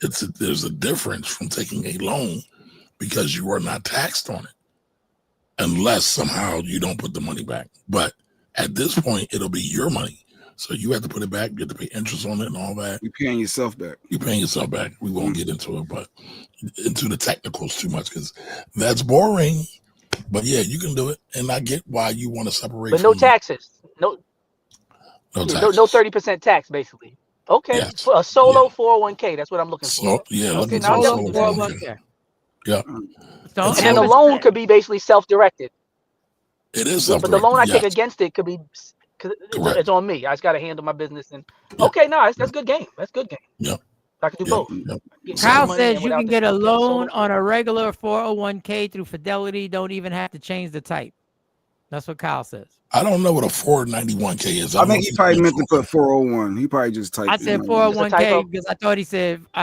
G: there's a difference from taking a loan because you are not taxed on it unless somehow you don't put the money back. But at this point, it'll be your money. So you have to put it back. You have to pay interest on it and all that.
E: You're paying yourself back.
G: You're paying yourself back. We won't get into it, but into the technicals too much because that's boring. But yeah, you can do it. And I get why you want to separate.
H: But no taxes. No
G: taxes.
H: No 30% tax, basically. Okay.
G: Yes.
H: For a solo 401k, that's what I'm looking for.
G: Yeah,
H: okay,
G: looking
H: now
G: for a
H: I'm
G: solo
H: definitely
G: 401k. Yeah.
H: and then the loan could be basically self-directed.
G: It is
H: But
G: self-directed.
H: the loan I take
G: yes.
H: against it could be, cause
G: Correct.
H: it's on me. I just got to handle my business. And okay, no, that's good game. That's good game.
G: Yep.
H: I can do both.
F: Kyle says you can get a loan on a regular 401k through Fidelity. Don't even have to change the type. That's what Kyle says.
G: I don't know what a 491k is.
E: I think he probably meant to put 401. He probably just typed.
F: I said 401k because I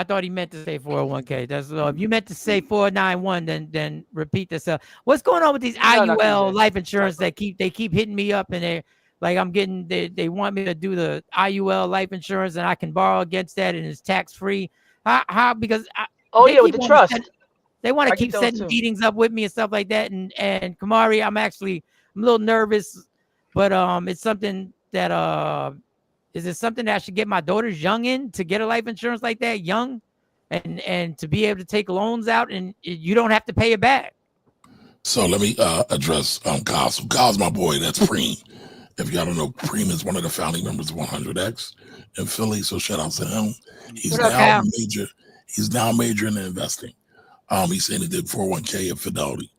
F: thought he meant to say 401k. That's if you meant to say 491, then repeat this. What's going on with these IUL life insurance that keep hitting me up and they like I'm getting they want me to do the IUL life insurance and I can borrow against that and it's tax free. How because
H: with the trust.
F: They want to keep setting meetings up with me and stuff like that. And Kamari, I'm a little nervous, but it's something that is it something that I should get my daughters young in to get a life insurance like that young, and to be able to take loans out and you don't have to pay it back.
G: So let me address Kyle. So Kyle's my boy. That's Preem. If y'all don't know, Preem is one of the founding members of 100X in Philly. So shout out to him. He's now majoring in investing. He's saying he did 401k at Fidelity.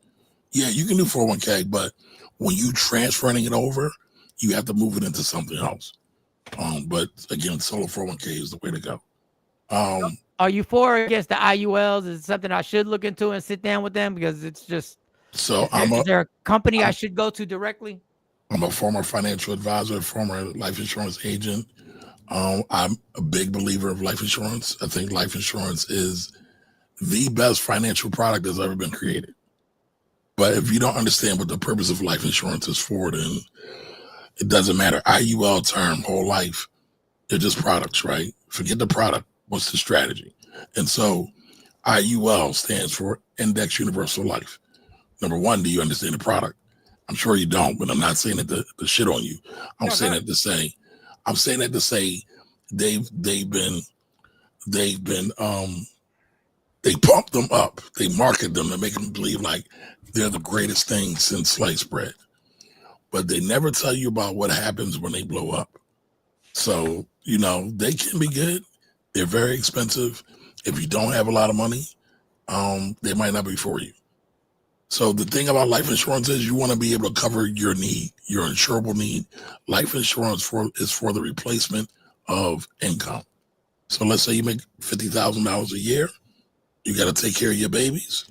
G: Yeah, you can do 401k, but when you transferring it over, you have to move it into something else. But again, solo 401k is the way to go.
F: Are you for or against the IULs? Is it something I should look into and sit down with them? Because it's just, is there a company I should go to directly?
G: I'm a former financial advisor, former life insurance agent. I'm a big believer of life insurance. I think life insurance is the best financial product that's ever been created. But if you don't understand what the purpose of life insurance is for, then it doesn't matter. IUL term, whole life, they're just products, right? Forget the product. What's the strategy? And so IUL stands for Index Universal Life. Number one, do you understand the product? I'm sure you don't, but I'm not saying it to shit on you. I'm saying that to say they pump them up. They market them and make them believe like they're the greatest thing since sliced bread. But they never tell you about what happens when they blow up. So, they can be good. They're very expensive. If you don't have a lot of money, they might not be for you. So the thing about life insurance is you want to be able to cover your need, your insurable need. Life insurance is for the replacement of income. So let's say you make $50,000 a year. You got to take care of your babies.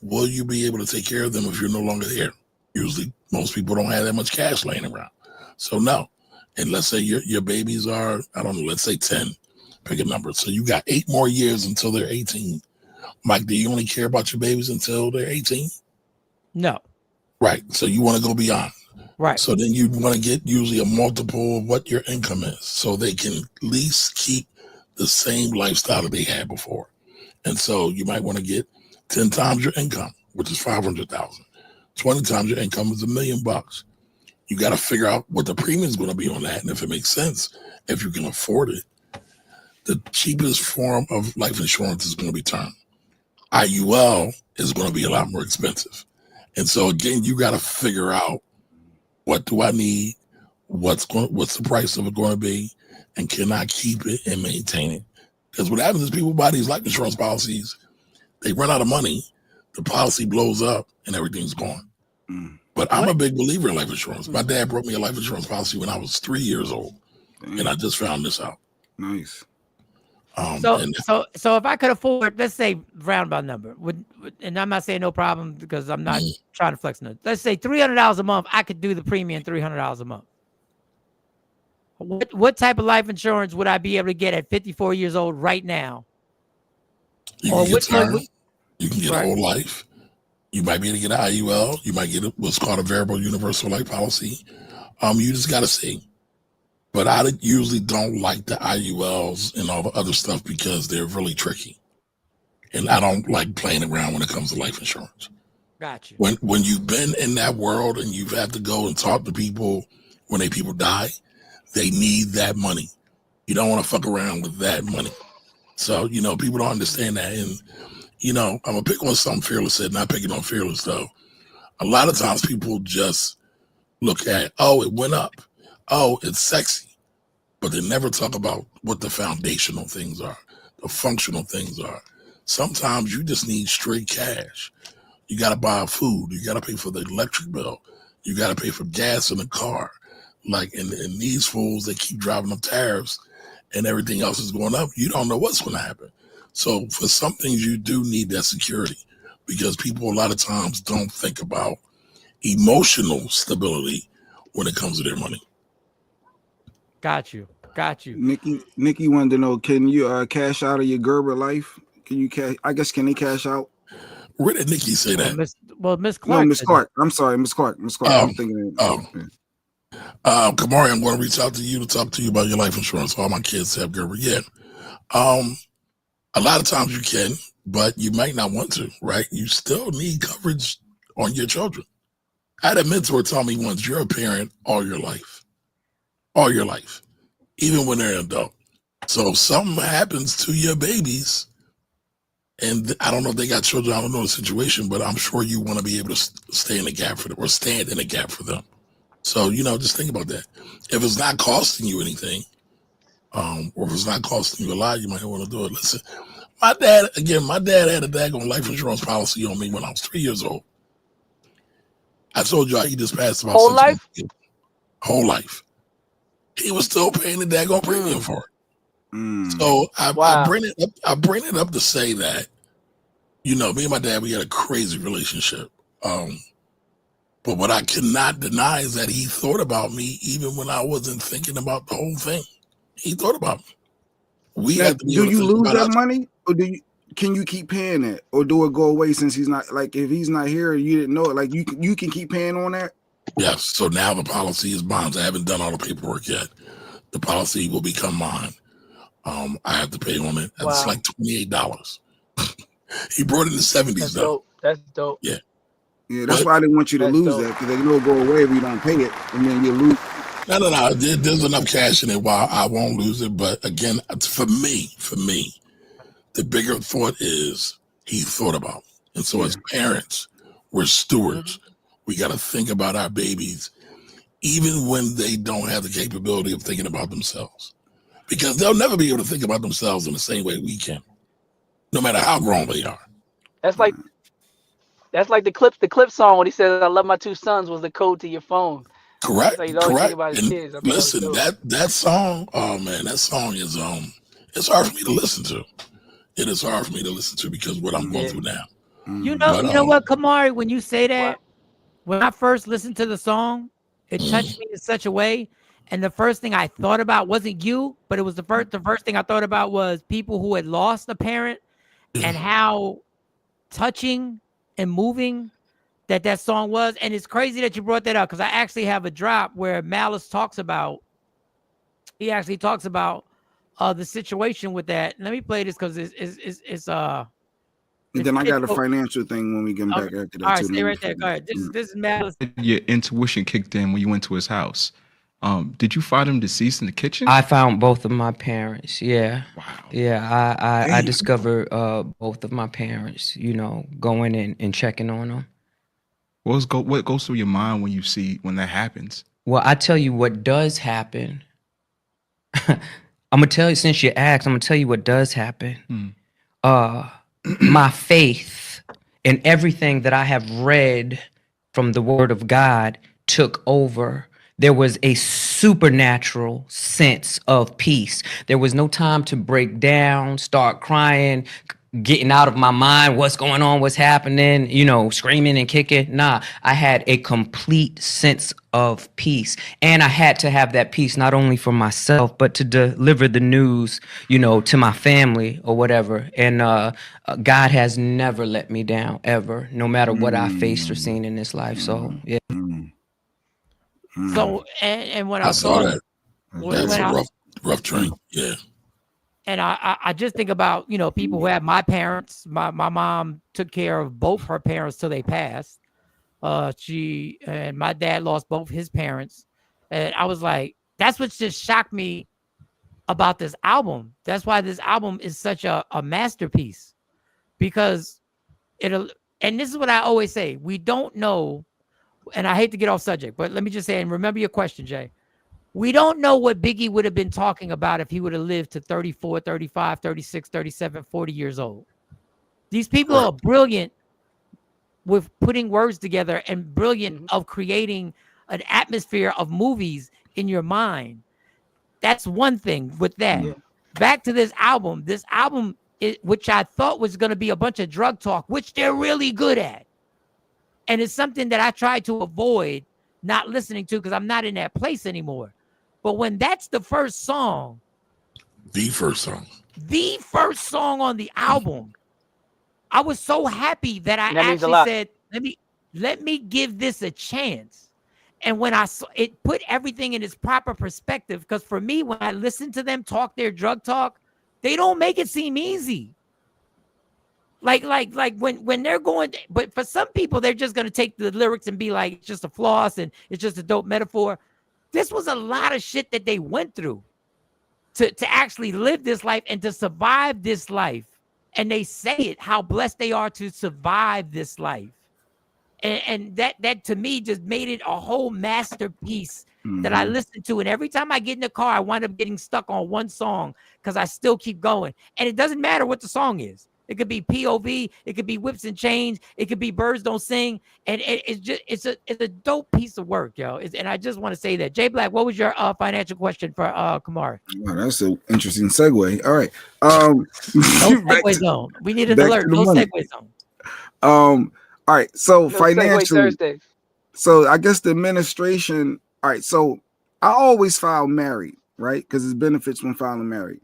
G: Will you be able to take care of them if you're no longer here? Usually, most people don't have that much cash laying around. So no. And let's say your babies are, I don't know, let's say 10. Pick a number. So you got 8 more years until they're 18. Mike, do you only care about your babies until they're 18?
F: No.
G: Right. So you want to go beyond.
F: Right.
G: So then you want to get usually a multiple of what your income is, so they can at least keep the same lifestyle that they had before. And so you might want to get 10 times your income, which is 500,000. 20 times your income is $1 million. You got to figure out what the premium is going to be on that, and if it makes sense, if you can afford it. The cheapest form of life insurance is going to be term. IUL is going to be a lot more expensive. And so again, you got to figure out, what do I need? What's the price of it going to be? And can I keep it and maintain it? Because what happens is people buy these life insurance policies, they run out of money, the policy blows up, and everything's gone. But I'm a big believer in life insurance. My dad brought me a life insurance policy when I was 3 years old, and I just found this out.
E: Nice.
F: So if I could afford, let's say roundabout number, and I'm not saying no problem because I'm not trying to flex no. Let's say $300 a month, I could do the premium $300 a month. What type of life insurance would I be able to get at 54 years old right now?
G: You can get term, you can get whole life. You might be able to get an IUL. You might get what's called a variable universal life policy. You just got to see. But I usually don't like the IULs and all the other stuff because they're really tricky. And I don't like playing around when it comes to life insurance.
F: Got you.
G: When you've been in that world and you've had to go and talk to people when people die, they need that money. You don't want to fuck around with that money. So, people don't understand that. And, I'm going to pick on something Fearless said, not picking on Fearless, though. A lot of times people just look at, oh, it went up. Oh, it's sexy. But they never talk about what the foundational things are, the functional things are. Sometimes you just need straight cash. You got to buy food. You got to pay for the electric bill. You got to pay for gas in the car. Like, and these fools, they keep driving up tariffs and everything else is going up. You don't know what's going to happen. So for some things, you do need that security because people a lot of times don't think about emotional stability when it comes to their money.
F: Got you.
E: Nikki wanted to know, can you cash out of your Gerber life? Can you cash? I guess, can they cash out?
G: Where did Nikki say that?
F: Miss Clark.
E: No, Miss Clark. I'm sorry, Miss Clark. I'm thinking.
G: Kamari, I'm going to reach out to you to talk to you about your life insurance. All my kids have Gerber. Yeah. A lot of times you can, but you might not want to, right? You still need coverage on your children. I had a mentor tell me once, you're a parent all your life. All your life. Even when they're an adult. So if something happens to your babies, and I don't know if they got children, I don't know the situation, but I'm sure you want to be able to stay in the gap for them or stand in the gap for them. So, just think about that. If it's not costing you anything, or if it's not costing you a lot, you might want to do it. Listen, my dad had a daggone life insurance policy on me when I was 3 years old. I told you he just passed about
H: Whole
G: 6
H: life?
G: months ago. Whole life. He was still paying the daggone premium for it. So I bring it up to say that, me and my dad, we had a crazy relationship. But what I cannot deny is that he thought about me even when I wasn't thinking about the whole thing. He thought about me.
E: Do you lose that money, or can you keep paying it, or do it go away since he's not, like, if he's not here, you didn't know it, like you can keep paying on that?
G: Yes. So now the policy is bonds. I haven't done all the paperwork yet. The policy will become mine. I have to pay on it. It's like $28. He brought it in the 70s though.
H: That's dope.
G: Yeah.
E: Yeah, that's why I didn't want you to lose that, because they know it'll go away if you don't pay it, and then you lose.
G: No. There's enough cash in it while I won't lose it. But again, for me, the bigger thought is he thought about me. And so as parents, we're stewards. We got to think about our babies, even when they don't have the capability of thinking about themselves, because they'll never be able to think about themselves in the same way we can, no matter how grown they are.
H: That's like the clip song when he says, "I love my two sons" was the code to your phone.
G: Correct.
H: Like, correct. About his kids.
G: Listen, that song, oh man, that song is it's hard for me to listen to. It is hard for me to listen to because of what I'm going through now.
F: You know what, Kamari, when you say that, when I first listened to the song, it touched me in such a way. And the first thing I thought about wasn't you, but it was the first thing I thought about was people who had lost a parent and how touching and moving that song was. And it's crazy that you brought that up because I actually have a drop where Malice talks about, he actually talks about the situation with that. Let me play this because it's
E: And then I got a financial thing when we get back after that.
F: All right,
E: too.
F: stay right there. Go ahead. This is Malice.
A: Your intuition kicked in when you went to his house. Did you find him deceased in the kitchen?
B: I found both of my parents. Yeah.
A: Wow.
B: Yeah. I discovered both of my parents, you know, going in and checking on them.
A: What goes through your mind when that happens?
B: Well, I tell you what does happen. I'm gonna tell you, since you asked, I'm gonna tell you what does happen. My faith and everything that I have read from the Word of God took over. There was a supernatural sense of peace. There was no time to break down, start crying, getting out of my mind, what's going on, what's happening, you know, screaming and kicking. Nah, I had a complete sense of peace. And I had to have that peace not only for myself, but to deliver the news, you know, to my family or whatever. And God has never let me down, ever, no matter what I faced or seen in this life. So, yeah.
F: So, and when
G: I saw that.
F: When
G: That's a rough train. Yeah.
F: And I just think about, you know, people who have my parents. My mom took care of both her parents till they passed. She and my dad lost both his parents. And I was like, that's what just shocked me about this album. That's why this album is such a masterpiece. Because and this is what I always say, we don't know, and I hate to get off subject, but let me just say, and remember your question, Jay. We don't know what Biggie would have been talking about if he would have lived to 34, 35, 36, 37, 40 years old. These people are brilliant with putting words together and brilliant of creating an atmosphere of movies in your mind. That's one thing with that. Yeah. Back to this album, which I thought was going to be a bunch of drug talk, which they're really good at. And it's something that I try to avoid not listening to because I'm not in that place anymore. But when that's the first song on the album, I was so happy that I actually said, let me give this a chance. And when I saw it, put everything in its proper perspective, because for me, when I listen to them talk their drug talk, they don't make it seem easy. Like when they're going, but for some people, they're just going to take the lyrics and be like, it's just a floss and it's just a dope metaphor. This was a lot of shit that they went through to actually live this life and to survive this life. And they say it, how blessed they are to survive this life. And that to me just made it a whole masterpiece that I listened to. And every time I get in the car, I wind up getting stuck on one song because I still keep going. And it doesn't matter what the song is. It could be POV, it could be Whips and Chains, it could be Birds Don't Sing, and it's a dope piece of work, yo. And I just want to say that. Jay Black, what was your financial question for Kamari?
E: Wow, that's an interesting segue. All right,
F: no segue zone. We need an alert. No segue zone.
E: All right, so
H: No
E: financially, so I guess the administration. All right, so I always file married, right? Because it's benefits when filing married.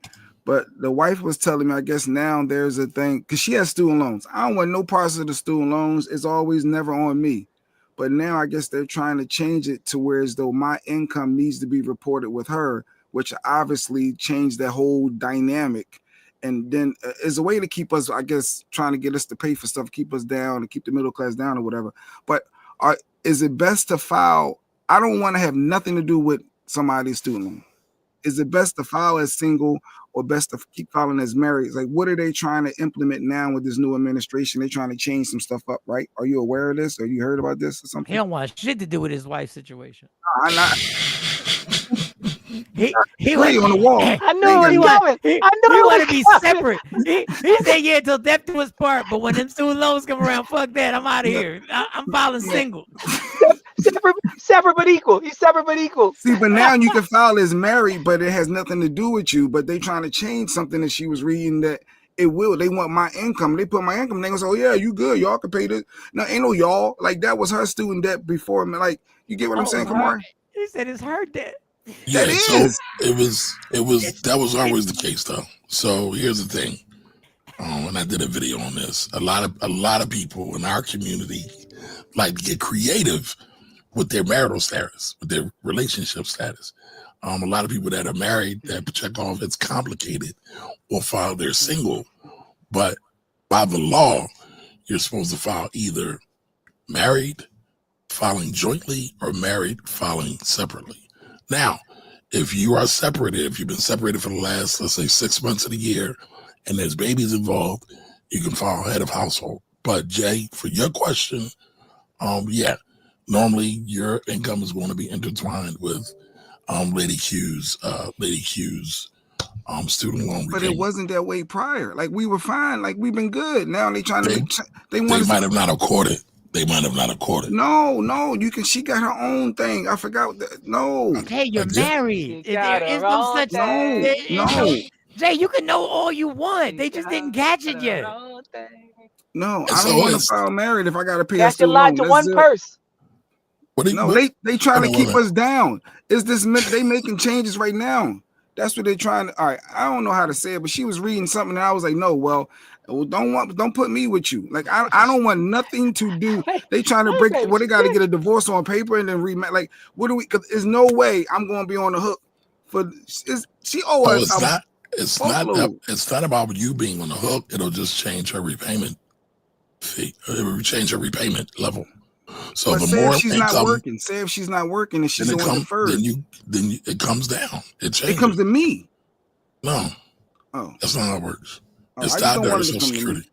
E: But the wife was telling me, I guess now there's a thing, because she has student loans. I don't want no parts of the student loans. It's always never on me. But now I guess they're trying to change it to where as though my income needs to be reported with her, which obviously changed that whole dynamic. And then is a way to keep us, I guess, trying to get us to pay for stuff, keep us down and keep the middle class down or whatever. But is it best to file? I don't want to have nothing to do with somebody's student loan. Is it best to file as single or best to keep filing as married? It's like, what are they trying to implement now with this new administration? They're trying to change some stuff up, right? Are you aware of this? Or you heard about this or something?
F: He don't want shit to do with his wife's situation.
E: I'm not.
F: He went
E: on the wall.
H: I knew he was.
F: He want to be separate. He said, yeah, till death do us part. But when them student loans come around, fuck that. I'm out of here. I'm filing single.
H: Separate but equal. He's separate but equal.
E: See, but now you can file as married, but it has nothing to do with you. But they trying to change something that she was reading that it will. They want my income. They put my income. They gonna say, oh yeah, you good. Y'all can pay this. No, ain't no y'all. Like that was her student debt before. Like you get what I'm saying, Kamar?
F: He said it's her debt.
G: Yeah, so that was always the case though. So here's the thing. And I did a video on this. A lot of people in our community like to get creative with their marital status, with their relationship status. A lot of people that are married that check off it's complicated will file they're single, but by the law, you're supposed to file either married, filing jointly, or married, filing separately. Now, if you are separated, if you've been separated for the last, let's say, 6 months of the year, and there's babies involved, you can file head of household. But Jay, for your question, yeah, normally your income is going to be intertwined with Lady Q's student loan repayment.
E: But it wasn't that way prior. Like we were fine. Like we've been good. Now they trying to they
G: might have not accorded. They might have not accorded.
E: No, you can. She got her own thing. I forgot. No.
F: Hey, you're married. There is
H: no
F: such.
E: No.
F: Jay, you can know all you want. They just didn't catch it yet.
E: No, I don't want to file married if I got to pay.
H: That's a lot to one purse.
E: They trying to keep us down. Is this they making changes right now? That's what they're trying to. All right, I don't know how to say it, but she was reading something, and I was like, no, well, don't put me with you. Like I don't want nothing to do. They trying to break. Well, they got to get a divorce on paper and then rematch. Like, what do we? Because there's no way I'm going to be on the hook for. She owes us.
G: It's not about you being on the hook. It'll just change her repayment fee. It will change her repayment level. So
E: but
G: the more
E: if she's
G: income,
E: not working, say if she's not working and she's on deferred,
G: then it comes down. It
E: comes to me.
G: No, that's not how it works. It's tied to her Social Security.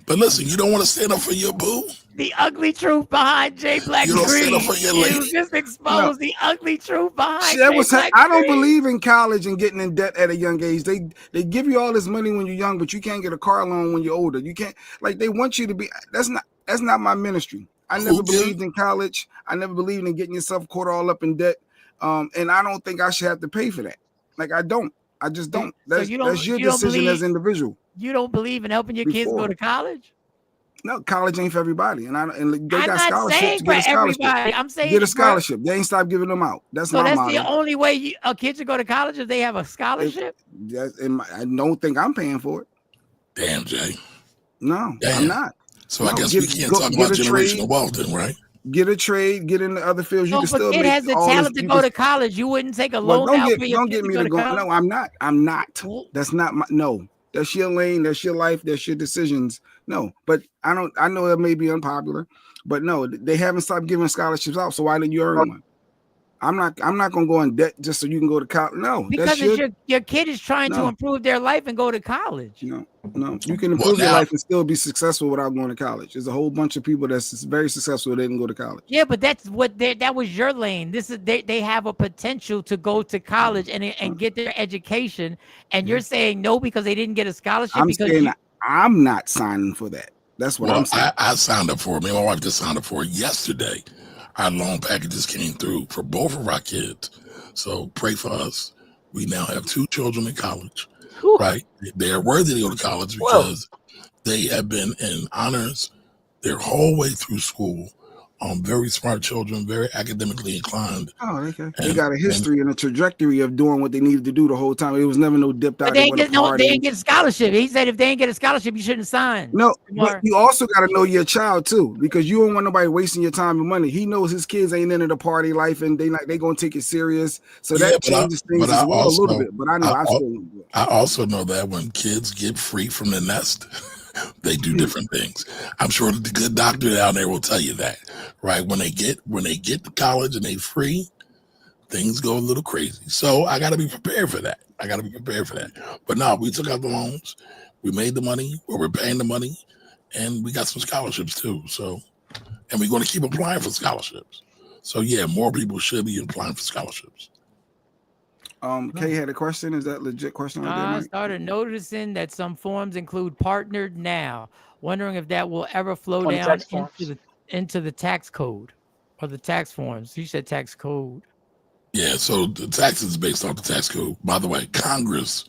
G: But listen, you don't want to stand up for your boo.
F: The ugly truth behind Jay Black
G: You don't
F: Green.
G: stand up for your lady.
F: You just exposed the ugly truth behind
E: I don't believe in college and getting in debt at a young age. They give you all this money when you're young, but you can't get a car loan when you're older. You can't, like, they want you to be. That's not my ministry. I never believed in college. I never believed in getting yourself caught all up in debt. And I don't think I should have to pay for that. Like, I don't. I just don't. That's your decision as an individual.
F: You don't believe in helping your kids go to college?
E: No, college ain't for everybody, and they got scholarships to
F: get
E: a scholarship.
F: I'm saying
E: get a scholarship. They ain't stopped giving them out. That's
F: the only way a kid should go to college if they have a scholarship.
E: I don't think I'm paying for it.
G: Damn, Jay.
E: No, I'm not.
G: So I guess we can't talk about generational wealth, then, right?
E: Get a trade, get into other fields. You can still
F: make. If a kid has the talent to go to college, you wouldn't take a loan out for your kid to go to college.
E: No, I'm not. I'm not. That's not my. No, that's your lane. That's your life. That's your decisions. No, but I don't. I know it may be unpopular, but no, they haven't stopped giving scholarships out. So why did you earn one? I'm not gonna go in debt just so you can go to college. No,
F: because your kid is trying to improve their life and go to college.
E: No, you can improve your life and still be successful without going to college. There's a whole bunch of people that's very successful that didn't go to college.
F: Yeah, but that's that was your lane. This is they have a potential to go to college and get their education, and you're saying no because they didn't get a scholarship.
E: I'm not signing for that. That's what I'm saying.
G: I signed up for it. Me and my wife just signed up for it yesterday. Our loan packages came through for both of our kids. So pray for us. We now have 2 children in college, right? They're worthy to go to college because they have been in honors their whole way through school. Very smart children, very academically inclined.
E: Oh, okay. They got a history and a trajectory of doing what they needed to do the whole time. It was never no dipped out.
F: They didn't get a scholarship. He said if they didn't get a scholarship, you shouldn't sign.
E: No, but you also got to know your child too, because you don't want nobody wasting your time and money. He knows his kids ain't into the party life, and they gonna take it serious. So that changes things as well a little bit. But I know
G: I also know that when kids get free from the nest, they do different things. I'm sure that the good doctor down there will tell you that, right? When they get to college and they free, things go a little crazy. So I got to be prepared for that. But no, we took out the loans, we made the money, we're paying the money, and we got some scholarships too. So, and we're going to keep applying for scholarships. So yeah, more people should be applying for scholarships.
E: Kay had a question. Is that a legit question?
F: I started noticing that some forms include partnered now. Wondering if that will ever flow down into the tax code or the tax forms. You said tax code.
G: Yeah, so the tax is based off the tax code. By the way, Congress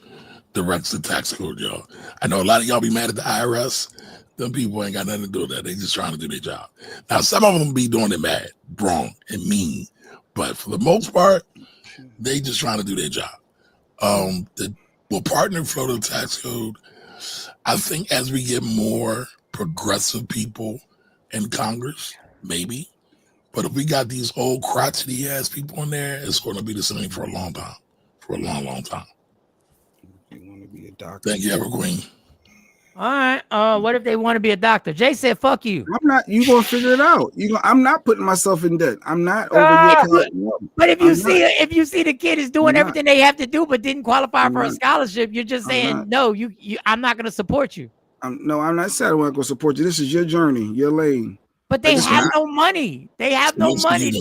G: directs the tax code, y'all. I know a lot of y'all be mad at the IRS. Them people ain't got nothing to do with that. They just trying to do their job. Now, some of them be doing it mad, wrong, and mean. But for the most part, they just trying to do their job. Will partner flow to the tax code? I think as we get more progressive people in Congress, maybe. But if we got these old crotchety ass people in there, it's going to be the same for a long time. For a long, long time.
E: You want to be a doctor?
G: Thank you, Evergreen.
F: All right. What if they want to be a doctor? Jay said, "Fuck you."
E: I'm not. You gonna figure it out. I'm not putting myself in debt. I'm not over here.
F: But if you see the kid is doing everything they have to do, but didn't qualify for a scholarship, you're just saying no. I'm not going to support you.
E: I'm not saying I want to go support you. This is your journey, your lane.
F: But they have no money. They have no money.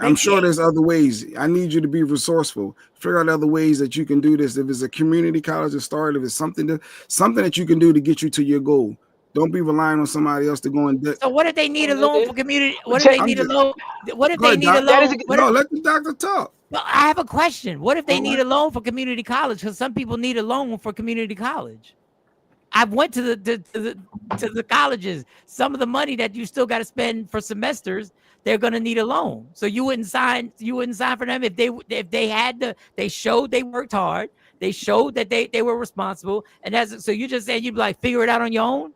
E: I'm sure there's other ways. I need you to be resourceful. Figure out other ways that you can do this. If it's a community college to start, if it's something that you can do to get you to your goal. Don't be relying on somebody else to go in debt.
F: So what if they need a loan for community? What if they need a loan? What if they need a loan?
E: No, let the doctor talk.
F: Well, I have a question. What if they need a loan for community college? Because some people need a loan for community college. I've went to the colleges. Some of the money that you still got to spend for semesters, they're going to need a loan. So you wouldn't sign for them if they showed they worked hard, they showed that they were responsible, and so you just said you'd be like figure it out on your own.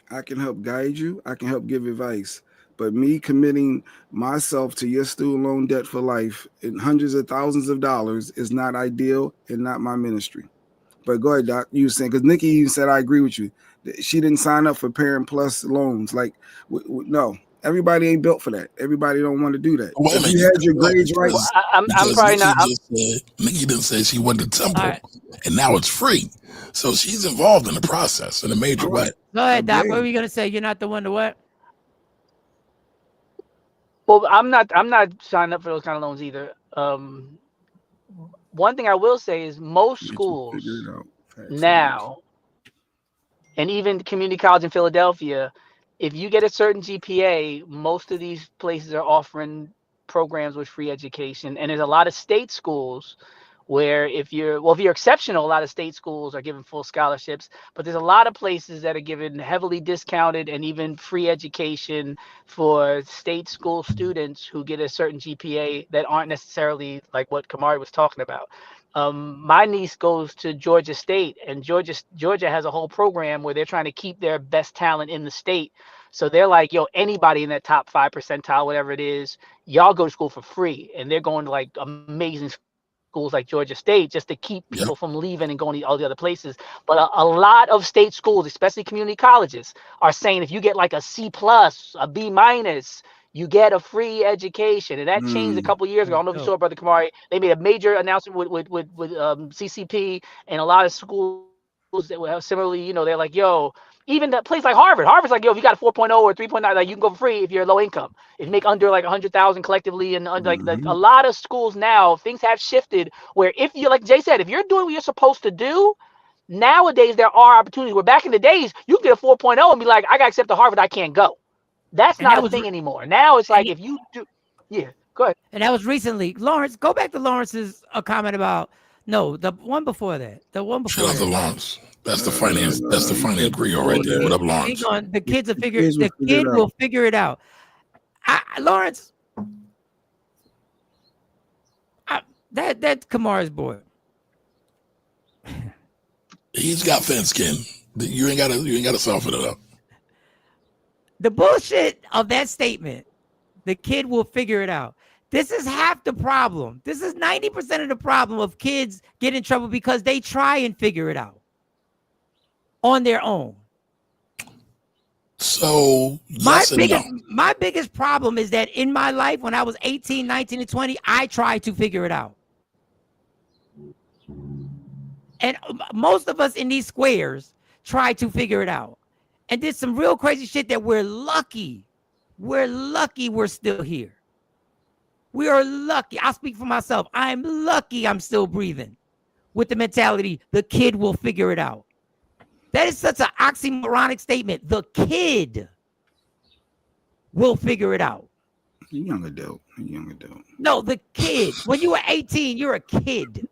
E: I can help guide you. I can help give advice. But me committing myself to your student loan debt for life in hundreds of thousands of dollars is not ideal and not my ministry. But go ahead, Doc. You were saying, because Nikki even said, I agree with you. She didn't sign up for Parent Plus loans. Like, no, everybody ain't built for that. Everybody don't want to do that.
G: Well,
E: if you had your grades right.
H: I'm probably not.
G: Nikki didn't say she went to Temple, and now it's free. So she's involved in the process in a major way.
F: Go ahead, Doc. What were you gonna say? You're not the one to what?
H: Well, I'm not signing up for those kind of loans either. One thing I will say is most schools now, and even community college in Philadelphia, if you get a certain GPA, most of these places are offering programs with free education. And there's a lot of state schools where if you're exceptional, a lot of state schools are giving full scholarships, but there's a lot of places that are giving heavily discounted and even free education for state school students who get a certain GPA that aren't necessarily like what Kamari was talking about. My niece goes to Georgia State, and Georgia has a whole program where they're trying to keep their best talent in the state. So they're like, yo, anybody in that top 5 percentile, whatever it is, y'all go to school for free. And they're going to like amazing schools like Georgia State just to keep people from leaving and going to all the other places. But a lot of state schools, especially community colleges, are saying if you get like a C+, a B-, you get a free education. And that changed a couple of years ago. I don't know if you saw, Brother Kamari. They made a major announcement with CCP, and a lot of schools that were similarly, they're like, yo, even that place like Harvard's like, yo, if you got a 4.0 or 3.9, like you can go for free if you're low income. If you make under like 100,000 collectively, and like a lot of schools now, things have shifted where if you, like Jay said, if you're doing what you're supposed to do, nowadays there are opportunities where back in the days you can get a 4.0 and be like, I got accepted to Harvard, I can't go. That's not a thing anymore. Now it's like if you do, go ahead.
F: And that was recently. Lawrence, go back to Lawrence's comment about the one before that. The one before.
G: Shout out to Lawrence. That's the finance. That's the finance grill right there. What up, Lawrence?
F: The kids will figure. The kid will figure it out. Lawrence, that's Kamara's boy.
G: He's got thin skin. You ain't gotta soften it up.
F: The bullshit of that statement, the kid will figure it out. This is half the problem. This is 90% of the problem of kids get in trouble because they try and figure it out on their own.
G: So
F: my biggest problem is that in my life, when I was 18, 19, and 20, I tried to figure it out. And most of us in these squares tried to figure it out. And did some real crazy shit that we're lucky. We're lucky we're still here. We are lucky. I'll speak for myself. I'm lucky I'm still breathing with the mentality, the kid will figure it out. That is such an oxymoronic statement. The kid will figure it out.
E: Young adult.
F: No, the kid. When you were 18, you're a kid.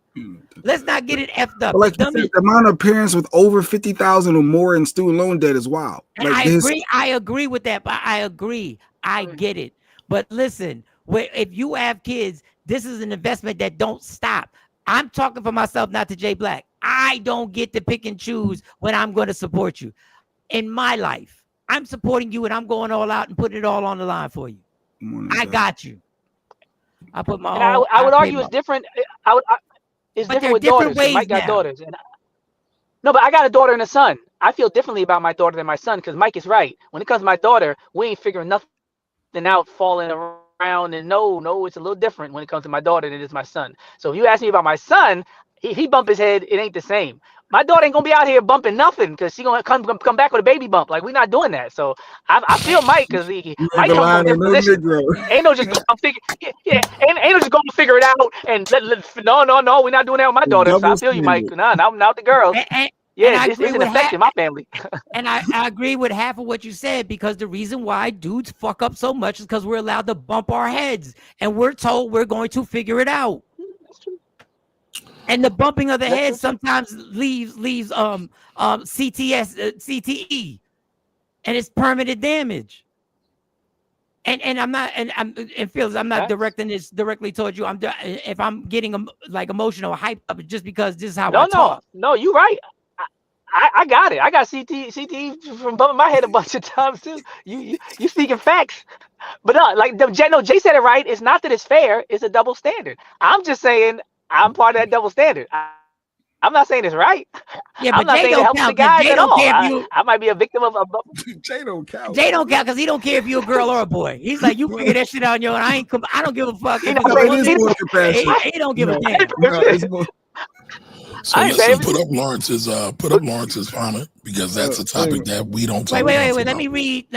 F: Let's not get it effed up.
E: But like you said, the amount of parents with over 50,000 or more in student loan debt is wild.
F: And
E: like
F: I agree with that. But I agree. I get it. But listen, if you have kids, this is an investment that don't stop. I'm talking for myself, not to Jay Black. I don't get to pick and choose when I'm going to support you. In my life, I'm supporting you and I'm going all out and putting it all on the line for you. I got you. I put my
H: And
F: own.
H: I would
F: pay
H: argue it's
F: my,
H: different. It's
F: but
H: different
F: they're
H: with
F: different
H: daughters because
F: ways
H: Mike got
F: now.
H: daughters, and no, but I got a daughter and a son. I feel differently about my daughter than my son because Mike is right. When it comes to my daughter, we ain't figuring nothing out, falling around, and no, it's a little different when it comes to my daughter than it is my son. So if you ask me about my son, he bump his head, it ain't the same. My daughter ain't gonna be out here bumping nothing because she gonna come back with a baby bump. Like, we not doing that. So I feel Mike because
E: You ain't
H: Mike comes from a
E: relying on
H: different
E: no
H: position.
E: Negro.
H: Ain't no just gonna figure, ain't no just gonna figure it out and no, we're not doing that with my daughter. So I
E: Double
H: feel you, Mike.
E: standard.
H: Nah, not the girls.
F: And
H: Yeah,
F: I
H: this
F: agree
H: isn't
F: with
H: effect in my family.
F: and I agree with half of what you said, because the reason why dudes fuck up so much is because we're allowed to bump our heads and we're told we're going to figure it out.
H: That's true.
F: And the bumping of the
H: That's
F: head
H: true.
F: sometimes leaves CTE, and it's permanent damage. And I'm not, and it feels I'm not
H: Facts.
F: directing this directly towards you. If I'm getting like emotional hype up, it's just because this is how I
H: No,
F: talk.
H: you right. I got it. I got CTE from bumping my head a bunch of times too. You speaking facts. But no, like Jay said it right. It's not that it's fair. It's a double standard. I'm just saying I'm part of that double standard. I'm not saying it's right.
F: Yeah,
H: I'm
F: but
H: not
F: Jay
H: saying it
F: don't
H: helps the
F: count because
H: guys
F: Jay
H: at
F: don't
H: all.
F: care if you
H: I might be a victim of.
E: Jay don't count.
F: Jay don't count because he don't care if you're a girl or a boy. He's like, you figure that shit out on your own. I don't give a fuck
H: He
F: if
H: not
F: it's a
E: No, it
H: paying.
E: is
F: woman.
E: more compassionate.
F: He don't give a
E: No,
F: damn.
E: no, it's more.
G: So
H: I ain't paying.
G: listen, put up Lawrence's comment because that's a topic that we don't talk
F: Wait.
G: enough
F: Let
G: about.
F: me read,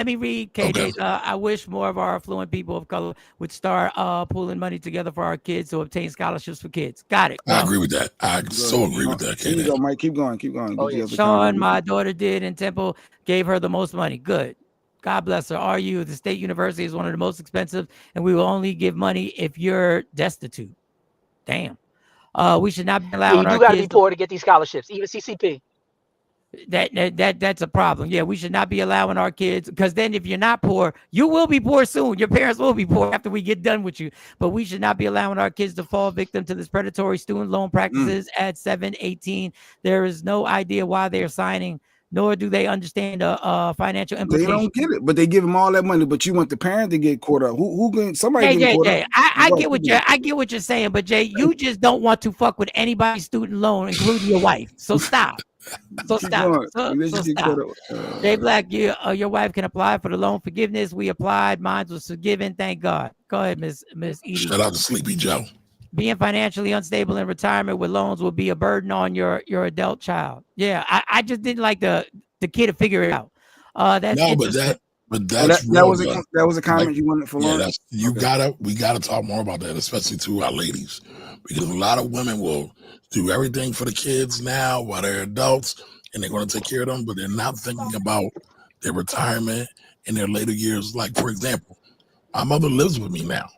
F: KJ.
G: Okay.
F: I wish more of our affluent people of color would start pooling money together for our kids to obtain scholarships for kids. Got it.
G: I
F: Go.
G: agree with that. I so agree with that,
E: There you
G: KJ.
E: go, Mike. Keep going. Keep going.
H: Oh
E: Get
H: yeah.
E: you other
F: Sean,
E: comment.
F: my daughter did, and Temple gave her the most money. Good. God bless her. RU, the state university, is one of the most expensive, and we will only give money if you're destitute. Damn. We should not be
H: Yeah,
F: allowing
H: you do
F: our
H: got to be
F: kids to,
H: poor to get these scholarships, even CCP.
F: that's a problem. Yeah, we should not be allowing our kids, because then if you're not poor, you will be poor soon. Your parents will be poor after we get done with you. But we should not be allowing our kids to fall victim to this predatory student loan practices at 7, 18. There is no idea why they are signing, nor do they understand the financial
E: They
F: implications.
E: don't get it, but they give them all that money. But you want the parent to get caught up. Who can somebody get caught up?
F: I get what you're saying, but Jay, you just don't want to fuck with anybody's student loan, including your wife. So stop. So
E: Keep
F: stop.
E: going.
F: So
E: Let's get
F: stop.
E: caught up.
F: Jay Black, your wife can apply for the loan forgiveness. We applied. Mine was forgiven. Thank God. Go ahead, Miss Edie.
G: Shout out to Sleepy Joe.
F: Being financially unstable in retirement with loans will be a burden on your adult child. Yeah, I just didn't like the kid to figure it out. That's interesting.
G: That's
E: that
G: real.
E: was a comment you wanted for Lawrence.
G: We gotta talk more about that, especially to our ladies, because a lot of women will do everything for the kids now while they're adults and they're going to take care of them, but they're not thinking about their retirement in their later years. Like, for example, my mother lives with me now.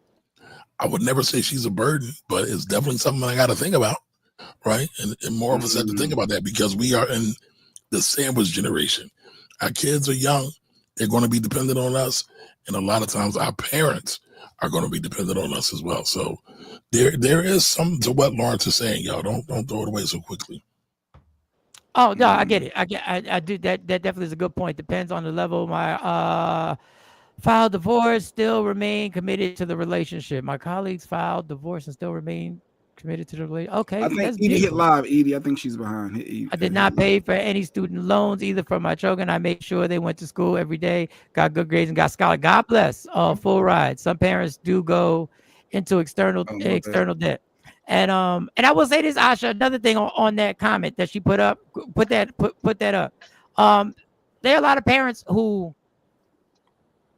G: I would never say she's a burden, but it's definitely something I got to think about, right? And more of us have to think about that because we are in the sandwich generation. Our kids are young. They're going to be dependent on us. And a lot of times our parents are going to be dependent on us as well. So there is something to what Lawrence is saying, y'all. Don't throw it away so quickly.
F: Oh no, I get it. I do that. That definitely is a good point. Depends on the level. My filed divorce, still remain committed to the relationship. My colleagues filed divorce and still remain committed to the relationship. Okay,
E: I think
F: that's
E: Edie hit
F: beautiful.
E: live. Edie, I think she's behind.
F: I did not pay for any student loans either for my children. I made sure they went to school every day, got good grades, and got scholarship. God bless. Full ride. Some parents do go into external debt. And I will say this, Asha, another thing on that comment that she put up, put that up. There are a lot of parents who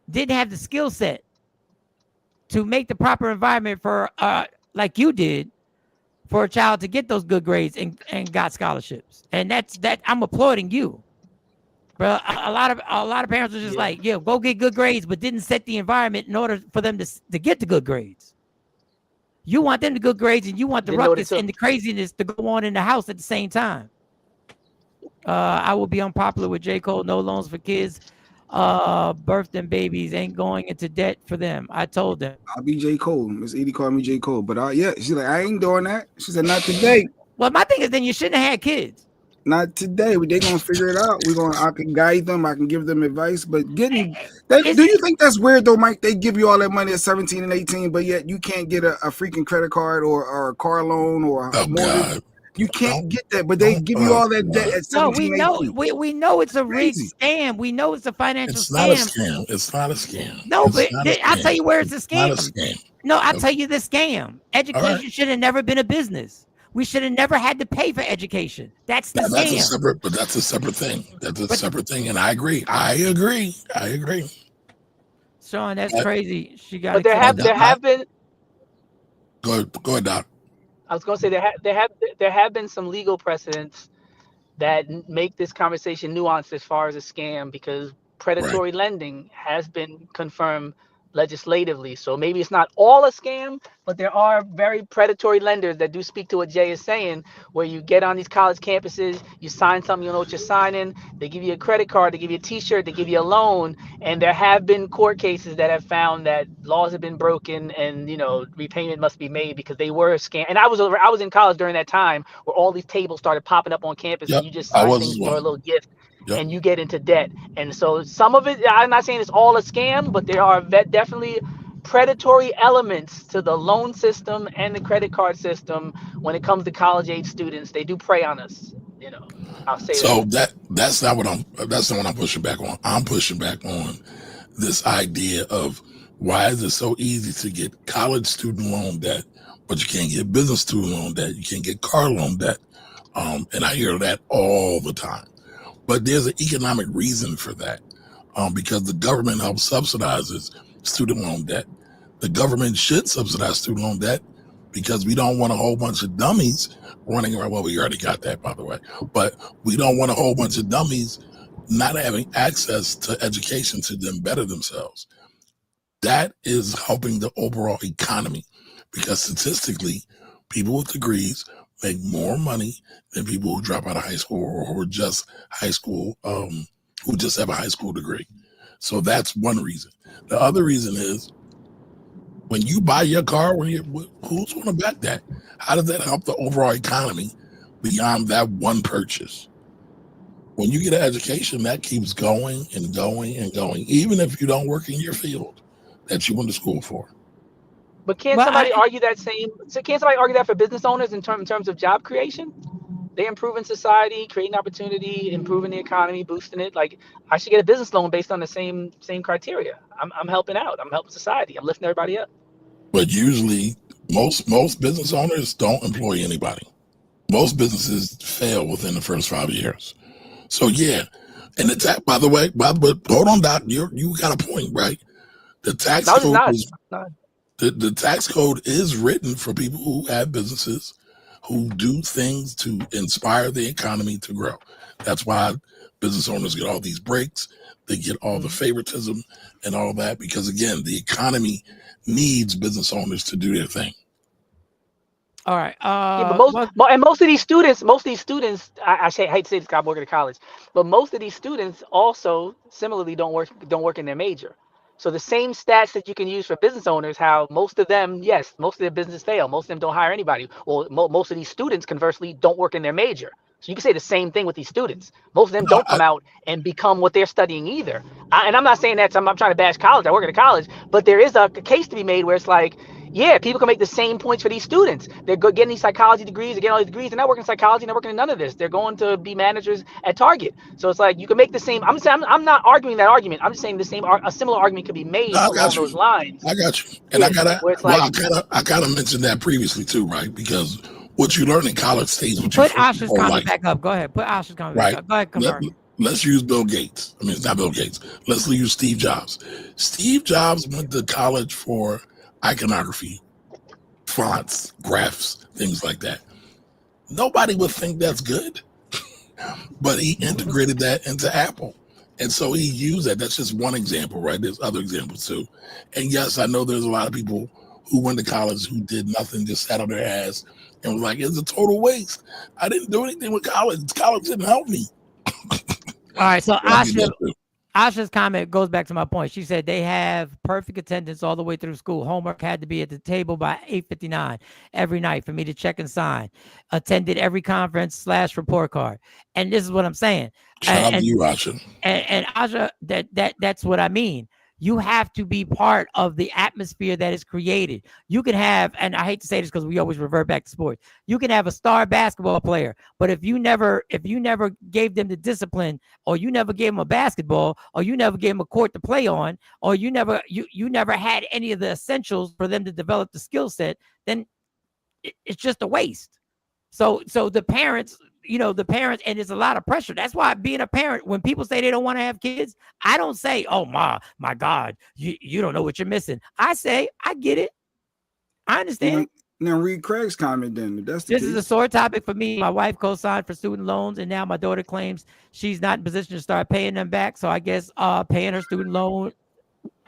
F: didn't have the skill set to make the proper environment for like you did for a child to get those good grades and got scholarships. And that's I'm applauding you. Bro, a lot of parents are just like, yeah, go get good grades, but didn't set the environment in order for them to get the good grades. You want them to good grades, and you want the ruckus and the craziness to go on in the house at the same time. I will be unpopular with J. Cole. No loans for kids. Birth them babies ain't going into debt for them. I told them.
E: I'll be J. Cole. Miss Edie called me J. Cole. But yeah, she's like, I ain't doing that. She said, not today.
F: Well, my thing is then you shouldn't have had kids.
E: Not today. They're gonna figure it out. I can guide them. I can give them advice. But getting that, do you think that's weird though, Mike? They give you all that money at 17 and 18, but yet you can't get a freaking credit card or a car loan or a mortgage.
G: God.
E: You can't get that, but they give you all that debt at 17, 18.
F: We know it's a rigged
E: Crazy.
F: scam. We know it's a financial
G: It's
F: scam.
G: not a scam. It's not a scam.
F: No,
G: It's
F: but
G: not a
F: I'll
G: scam.
F: tell you where it's a
G: It's
F: scam.
G: not a scam.
F: No, I'll tell you the scam. Education
G: right.
F: should have never been a business. We should have never had to pay for education. That's the scam.
G: That's a separate thing. That's a separate thing, and I agree. I agree.
F: Sean, that's crazy. She got.
H: But there have been.
G: Go ahead, Doc.
H: I was going to say there have been some legal precedents that make this conversation nuanced as far as a scam, because predatory lending has been confirmed legislatively. So maybe it's not all a scam, but there are very predatory lenders that do speak to what Jay is saying, where you get on these college campuses, you sign something, you know what you're signing, they give you a credit card, they give you a t-shirt, they give you a loan, and there have been court cases that have found that laws have been broken and, you know, repayment must be made because they were a scam. And I was in college during that time where all these tables started popping up on campus and you just sign things for a little gift. Yep. And you get into debt. And so some of it, I'm not saying it's all a scam, but there are definitely predatory elements to the loan system and the credit card system when it comes to college age students. They do prey on us, you know. I'll say
G: so that's not what I'm pushing back on. I'm pushing back on this idea of why is it so easy to get college student loan debt, but you can't get business student loan debt, you can't get car loan debt. And I hear that all the time. But there's an economic reason for that, because the government helps subsidizes student loan debt. The government should subsidize student loan debt because we don't want a whole bunch of dummies running around. Well, we already got that, by the way. But we don't want a whole bunch of dummies not having access to education to then better themselves. That is helping the overall economy, because statistically, people with degrees make more money than people who drop out of high school or who are just high school, who just have a high school degree. So that's one reason. The other reason is when you buy your car, who's going to back that? How does that help the overall economy beyond that one purchase? When you get an education, that keeps going and going and going, even if you don't work in your field that you went to school for.
H: But can't somebody argue that for business owners in terms of job creation? They improving society, creating opportunity, improving the economy, boosting it. Like, I should get a business loan based on the same criteria. I'm helping out. I'm helping society. I'm lifting everybody up.
G: But usually, most business owners don't employ anybody. Most businesses fail within the first 5 years. So yeah, and the tax. By the way, but hold on, Doc. You got a point, right? The tax code the tax code is written for people who have businesses who do things to inspire the economy to grow. That's why business owners get all these breaks. They get all the favoritism and all that, because again, the economy needs business owners to do their thing.
F: All right.
H: Yeah, but most of these students, I hate to say this, I work at a college, but most of these students also similarly don't work in their major. So the same stats that you can use for business owners, how most of them, yes, most of their business fail. Most of them don't hire anybody. Well, most of these students, conversely, don't work in their major. So you can say the same thing with these students. Most of them don't come out and become what they're studying either. And I'm not saying that I'm trying to bash college. I work at a college, but there is a case to be made where it's like, yeah, people can make the same points for these students. They're getting these psychology degrees, they're getting all these degrees, they're not working in psychology, they're not working in none of this. They're going to be managers at Target. So it's like you can make the same. I'm not arguing that argument. I'm just saying a similar argument could be made along those lines.
G: I got you. And I kind of mentioned that previously too, right? Because what you learn in college stays with you.
F: Put Asha's comment back up. Go ahead. Put Asha's comment back up. Go ahead, Kamar.
G: Let's use Bill Gates. I mean, it's not Bill Gates. Let's use Steve Jobs. Steve Jobs went to college for iconography, fonts, graphs, things like that. Nobody would think that's good, but he integrated that into Apple. And so he used that. That's just one example, right? There's other examples too. And yes, I know there's a lot of people who went to college who did nothing, just sat on their ass and was like, it's a total waste. I didn't do anything with college. College didn't help me.
F: All right, so Asha's comment goes back to my point. She said they have perfect attendance all the way through school. Homework had to be at the table by 8:59 every night for me to check and sign. Attended every conference / report card. And this is what I'm saying.
G: Shout out to you, Asha.
F: And Asha, that's what I mean. You have to be part of the atmosphere that is created. You can have, and I hate to say this because we always revert back to sports. You can have a star basketball player, but if you never gave them the discipline, or you never gave them a basketball, or you never gave them a court to play on, or you never had any of the essentials for them to develop the skill set, then it's just a waste. So the parents, and it's a lot of pressure. That's why being a parent, when people say they don't want to have kids, I don't say, oh my God, you don't know what you're missing. I say, I get it. I understand.
E: Now read Craig's comment then. If that's the
F: This
E: case.
F: is a sore topic for me. My wife co-signed for student loans, and now my daughter claims she's not in position to start paying them back. So I guess paying her student loan,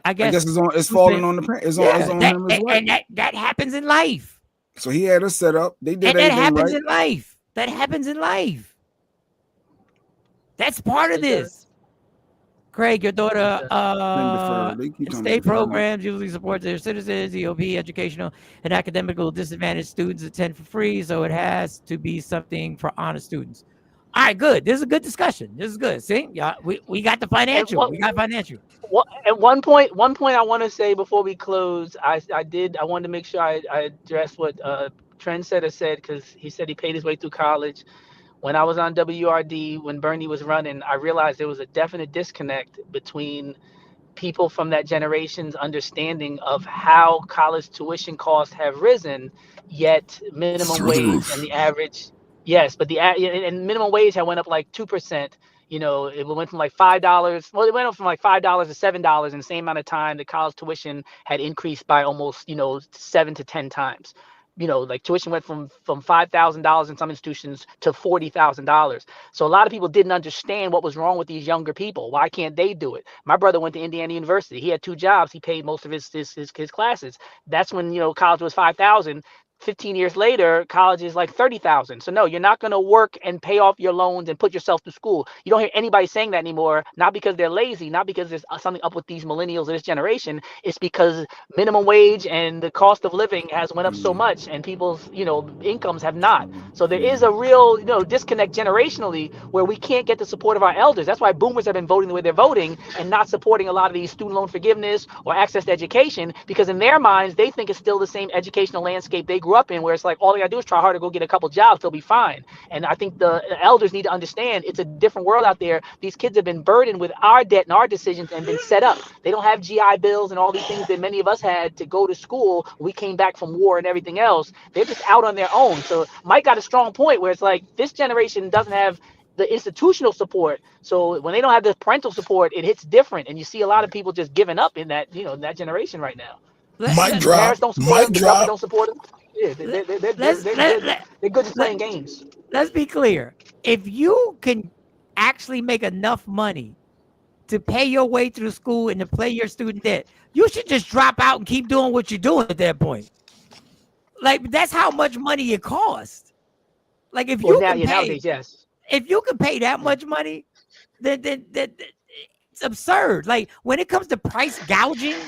F: I guess
E: it's falling on the parent. It's on him as well.
F: And that happens in life.
E: So he had us set up. They did
F: and that happens
E: right.
F: in life. That happens in life. That's part of this. Craig, your daughter in state programs usually support their citizens. EOP, educational and academical disadvantaged students attend for free, so it has to be something for honest students. All right, good. This is a good discussion. This is good. See, yeah, we got the financial. We got financial.
H: At one point I want to say before we close, I wanted to make sure I addressed what Trendsetter said, because he said he paid his way through college. When I was on WRD, when Bernie was running, I realized there was a definite disconnect between people from that generation's understanding of how college tuition costs have risen, yet minimum wage and the average, yes, but and minimum wage had went up like 2%. It went from like $5. Well, it went up from like $5 to $7 in the same amount of time. The college tuition had increased by almost 7 to 10 times. Like tuition went from $5,000 in some institutions to $40,000. So a lot of people didn't understand what was wrong with these younger people. Why can't they do it? My brother went to Indiana University. He had 2 jobs. He paid most of his classes. That's when college was $5,000. 15 years later, college is like $30,000. So no, you're not going to work and pay off your loans and put yourself through school. You don't hear anybody saying that anymore, not because they're lazy, not because there's something up with these millennials of this generation. It's because minimum wage and the cost of living has went up so much, and people's, incomes have not. So there is a real, disconnect generationally where we can't get the support of our elders. That's why boomers have been voting the way they're voting and not supporting a lot of these student loan forgiveness or access to education, because in their minds, they think it's still the same educational landscape they grew up in, where it's like all they gotta do is try hard to go get a couple jobs, they'll be fine. And I think the elders need to understand it's a different world out there. These kids have been burdened with our debt and our decisions and been set up. They don't have GI bills and all these things that many of us had to go to school. We came back from war and everything else. They're just out on their own. So Mike got a strong point where it's like this generation doesn't have the institutional support. So when they don't have the parental support, it hits different. And you see a lot of people just giving up in that, in that generation right now. Parents don't support them, the government don't support them. Yeah, they're good at playing games.
F: Let's be clear. If you can actually make enough money to pay your way through school and to pay your student debt, you should just drop out and keep doing what you're doing at that point. Like, that's how much money it costs. Like, if you can pay,
H: nowadays, yes.
F: If you can pay that much money, then it's absurd. Like, when it comes to price gouging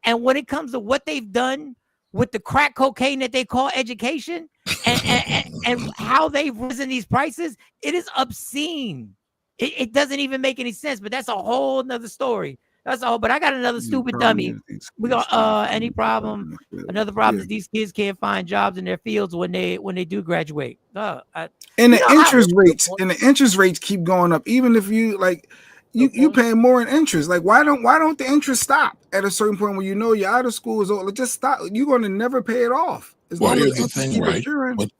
F: and when it comes to what they've done with the crack cocaine that they call education and how they've risen these prices, it is obscene. It doesn't even make any sense, but that's a whole nother story. That's all. But I got another stupid dummy. We got any problem. Another problem is these kids can't find jobs in their fields when they do graduate. And
E: the interest rates keep going up. Even if you like you paying more in interest. Like why don't the interest stop at a certain point when you're out of school is over? Just stop. You're going to never pay it off.
G: Well, here's the thing, right?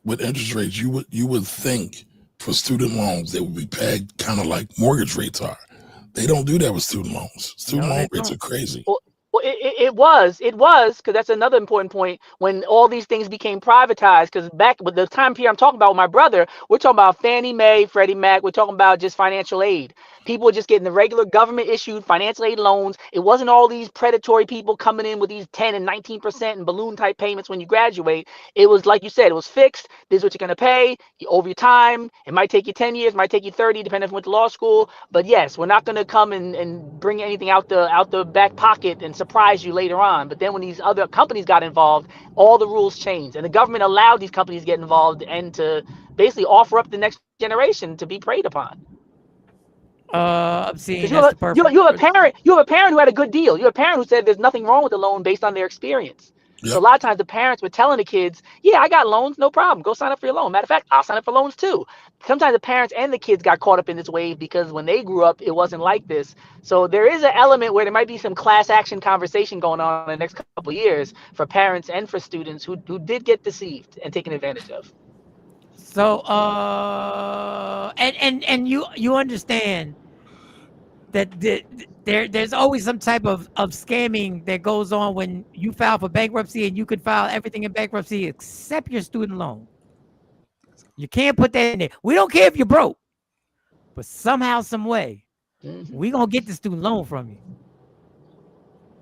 G: With interest rates, you would think for student loans they would be pegged kind of like mortgage rates are. They don't do that with student loans. Student loan rates are crazy.
H: Well, it was because that's another important point when all these things became privatized. Because back with the time period I'm talking about with my brother, we're talking about Fannie Mae, Freddie Mac. We're talking about just financial aid. People were just getting the regular government issued financial aid loans. It wasn't all these predatory people coming in with these 10 and 19% and balloon type payments when you graduate. It was like you said, it was fixed. This is what you're gonna pay over your time. It might take you 10 years, might take you 30, depending if you went to law school. But yes, we're not gonna come and bring anything out the back pocket and surprise you later on. But then when these other companies got involved, all the rules changed, and the government allowed these companies to get involved and to basically offer up the next generation to be preyed upon.
F: I'm seeing
H: Because
F: that's the perfect.
H: you have a parent who had a good deal. You have a parent who said there's nothing wrong with the loan based on their experience.
G: Yep.
H: So a lot of times the parents were telling the kids, yeah, I got loans, no problem. Go sign up for your loan. Matter of fact, I'll sign up for loans too. Sometimes the parents and the kids got caught up in this wave because when they grew up, it wasn't like this. So there is an element where there might be some class action conversation going on in the next couple of years for parents and for students who did get deceived and taken advantage of.
F: So and you understand that there's always some type of scamming that goes on when you file for bankruptcy, and you could file everything in bankruptcy except your student loan. You can't put that in there. We don't care if you're broke, but somehow, some way, we gonna get the student loan from you.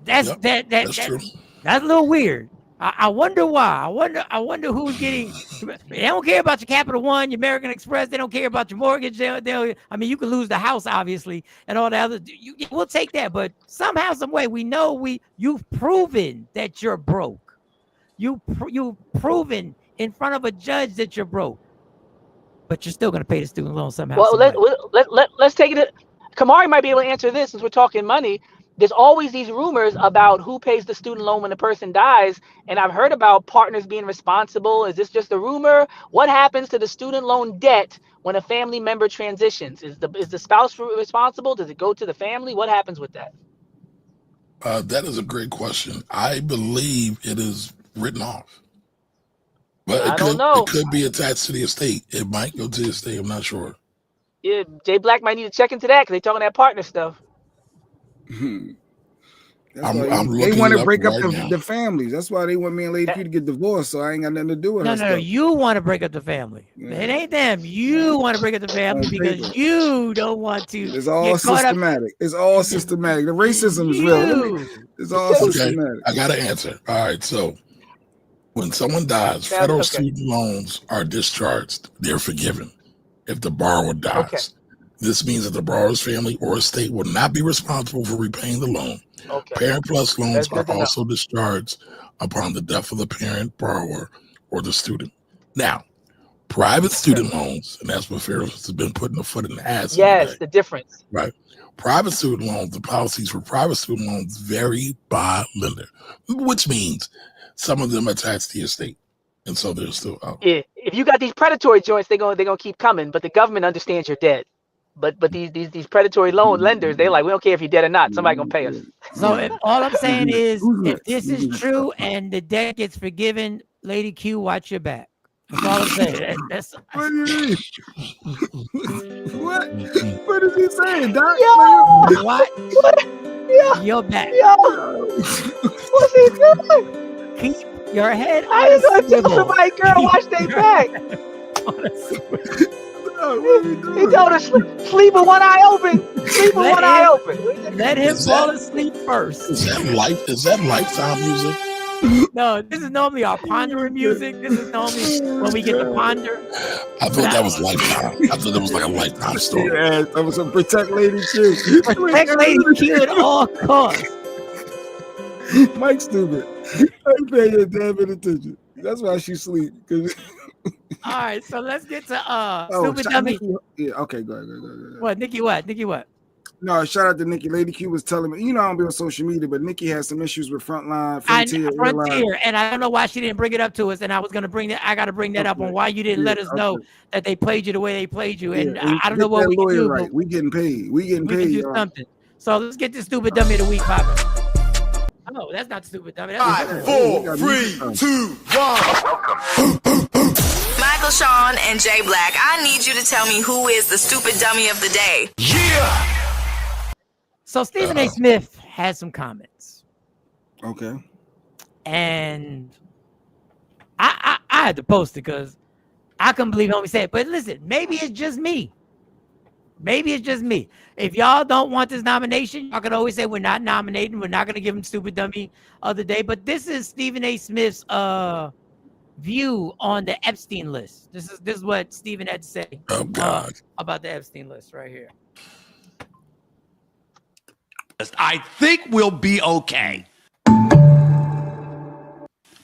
F: That's
G: That's true.
F: That's a little weird. I wonder why. I wonder who's getting. They don't care about your Capital One, your American Express. They don't care about your mortgage. I mean, you could lose the house, obviously, and all the other. We'll take that, but somehow, some way, we know you've proven that you're broke. You've proven in front of a judge that you're broke, but you're still going to pay the student loan somehow.
H: Well, let's take it. Kamari might be able to answer this since we're talking money. There's always these rumors about who pays the student loan when the person dies. And I've heard about partners being responsible. Is this just a rumor? What happens to the student loan debt when a family member transitions? Is the spouse responsible? Does it go to the family? What happens with that?
G: That is a great question. I believe it is written off. But it could be attached to the estate. It might go to the estate. I'm not sure.
H: Yeah, Jay Black might need to check into that because they're talking that partner stuff.
E: They
G: looking
E: want
G: it
E: to break up
G: right
E: the families. That's why they want me and Lady Q to get divorced. So I ain't got nothing to do with her.
F: No, you want to break up the family. Yeah. It ain't them. You want to break up the family because you don't want to.
E: It's all systematic. It's all systematic. The racism is real. It's all systematic.
G: I got to answer. All right. So when someone dies, federal student loans are discharged. They're forgiven if the borrower dies.
H: Okay.
G: This means that the borrower's family or estate will not be responsible for repaying the loan.
H: Okay.
G: Parent Plus loans are also discharged upon the death of the parent, borrower, or the student. Now, private student loans, and that's what Pharaoh has been putting a foot in the ass.
H: Yes, the difference.
G: Right. Private student loans, the policies for private student loans vary by lender, which means some of them attach to the estate. And so they're still out.
H: Yeah. If you got these predatory joints, they're gonna keep coming, but the government understands you're dead. But these predatory loan lenders, they're like, we don't care if you're dead or not. Somebody gonna pay us.
F: So all I'm saying is, if this is true and the debt gets forgiven, Lady Q, watch your back. That's all I'm saying.
E: What do you mean? What is he saying, Doc?
F: What?
H: Yeah.
F: Your back.
H: What's he doing?
F: Keep your head on
H: I ain't gonna tell somebody, girl, watch their back. He told us sleep with one eye open. Sleep with one eye open.
F: Let him fall asleep first.
G: Is that lifetime music?
F: No, this is normally our pondering music. This is normally when we get to ponder.
G: I thought that was Lifetime. I thought that was like a Lifetime story.
E: Yeah, that was a protect Lady Q.
F: Protect Lady Q at all costs.
E: Mike's stupid. I ain't paying your damn bit attention. That's why she sleep.
F: All right, so let's get to stupid dummy.
E: Yeah, okay, go ahead.
F: What, Nikki? What?
E: No, shout out to Nikki. Lady Q was telling me, I don't be on social media, but Nikki has some issues with Frontier,
F: and I don't know why she didn't bring it up to us. And I was gonna bring that. I got to bring that up on why you didn't let us know that they played you the way they played you. And I don't know what we can do.
E: Right. We getting paid. We can do
F: something. So let's get this stupid dummy of the week popping. Oh, that's not stupid dummy. That's
N: 5, 4, 3, 2, 1.
M: Michael, Sean, and Jay Black, I need you to tell me who is the stupid dummy of the day.
N: Yeah.
F: So Stephen A. Smith has some comments.
E: Okay.
F: And I had to post it because I couldn't believe homie said it. But listen, maybe it's just me. Maybe it's just me. If y'all don't want this nomination, y'all can always say we're not nominating. We're not going to give him Stupid Dummy of the Day. But this is Stephen A. Smith's view on the Epstein list. This is what Stephen had to say about the Epstein list right here.
O: I think we'll be okay.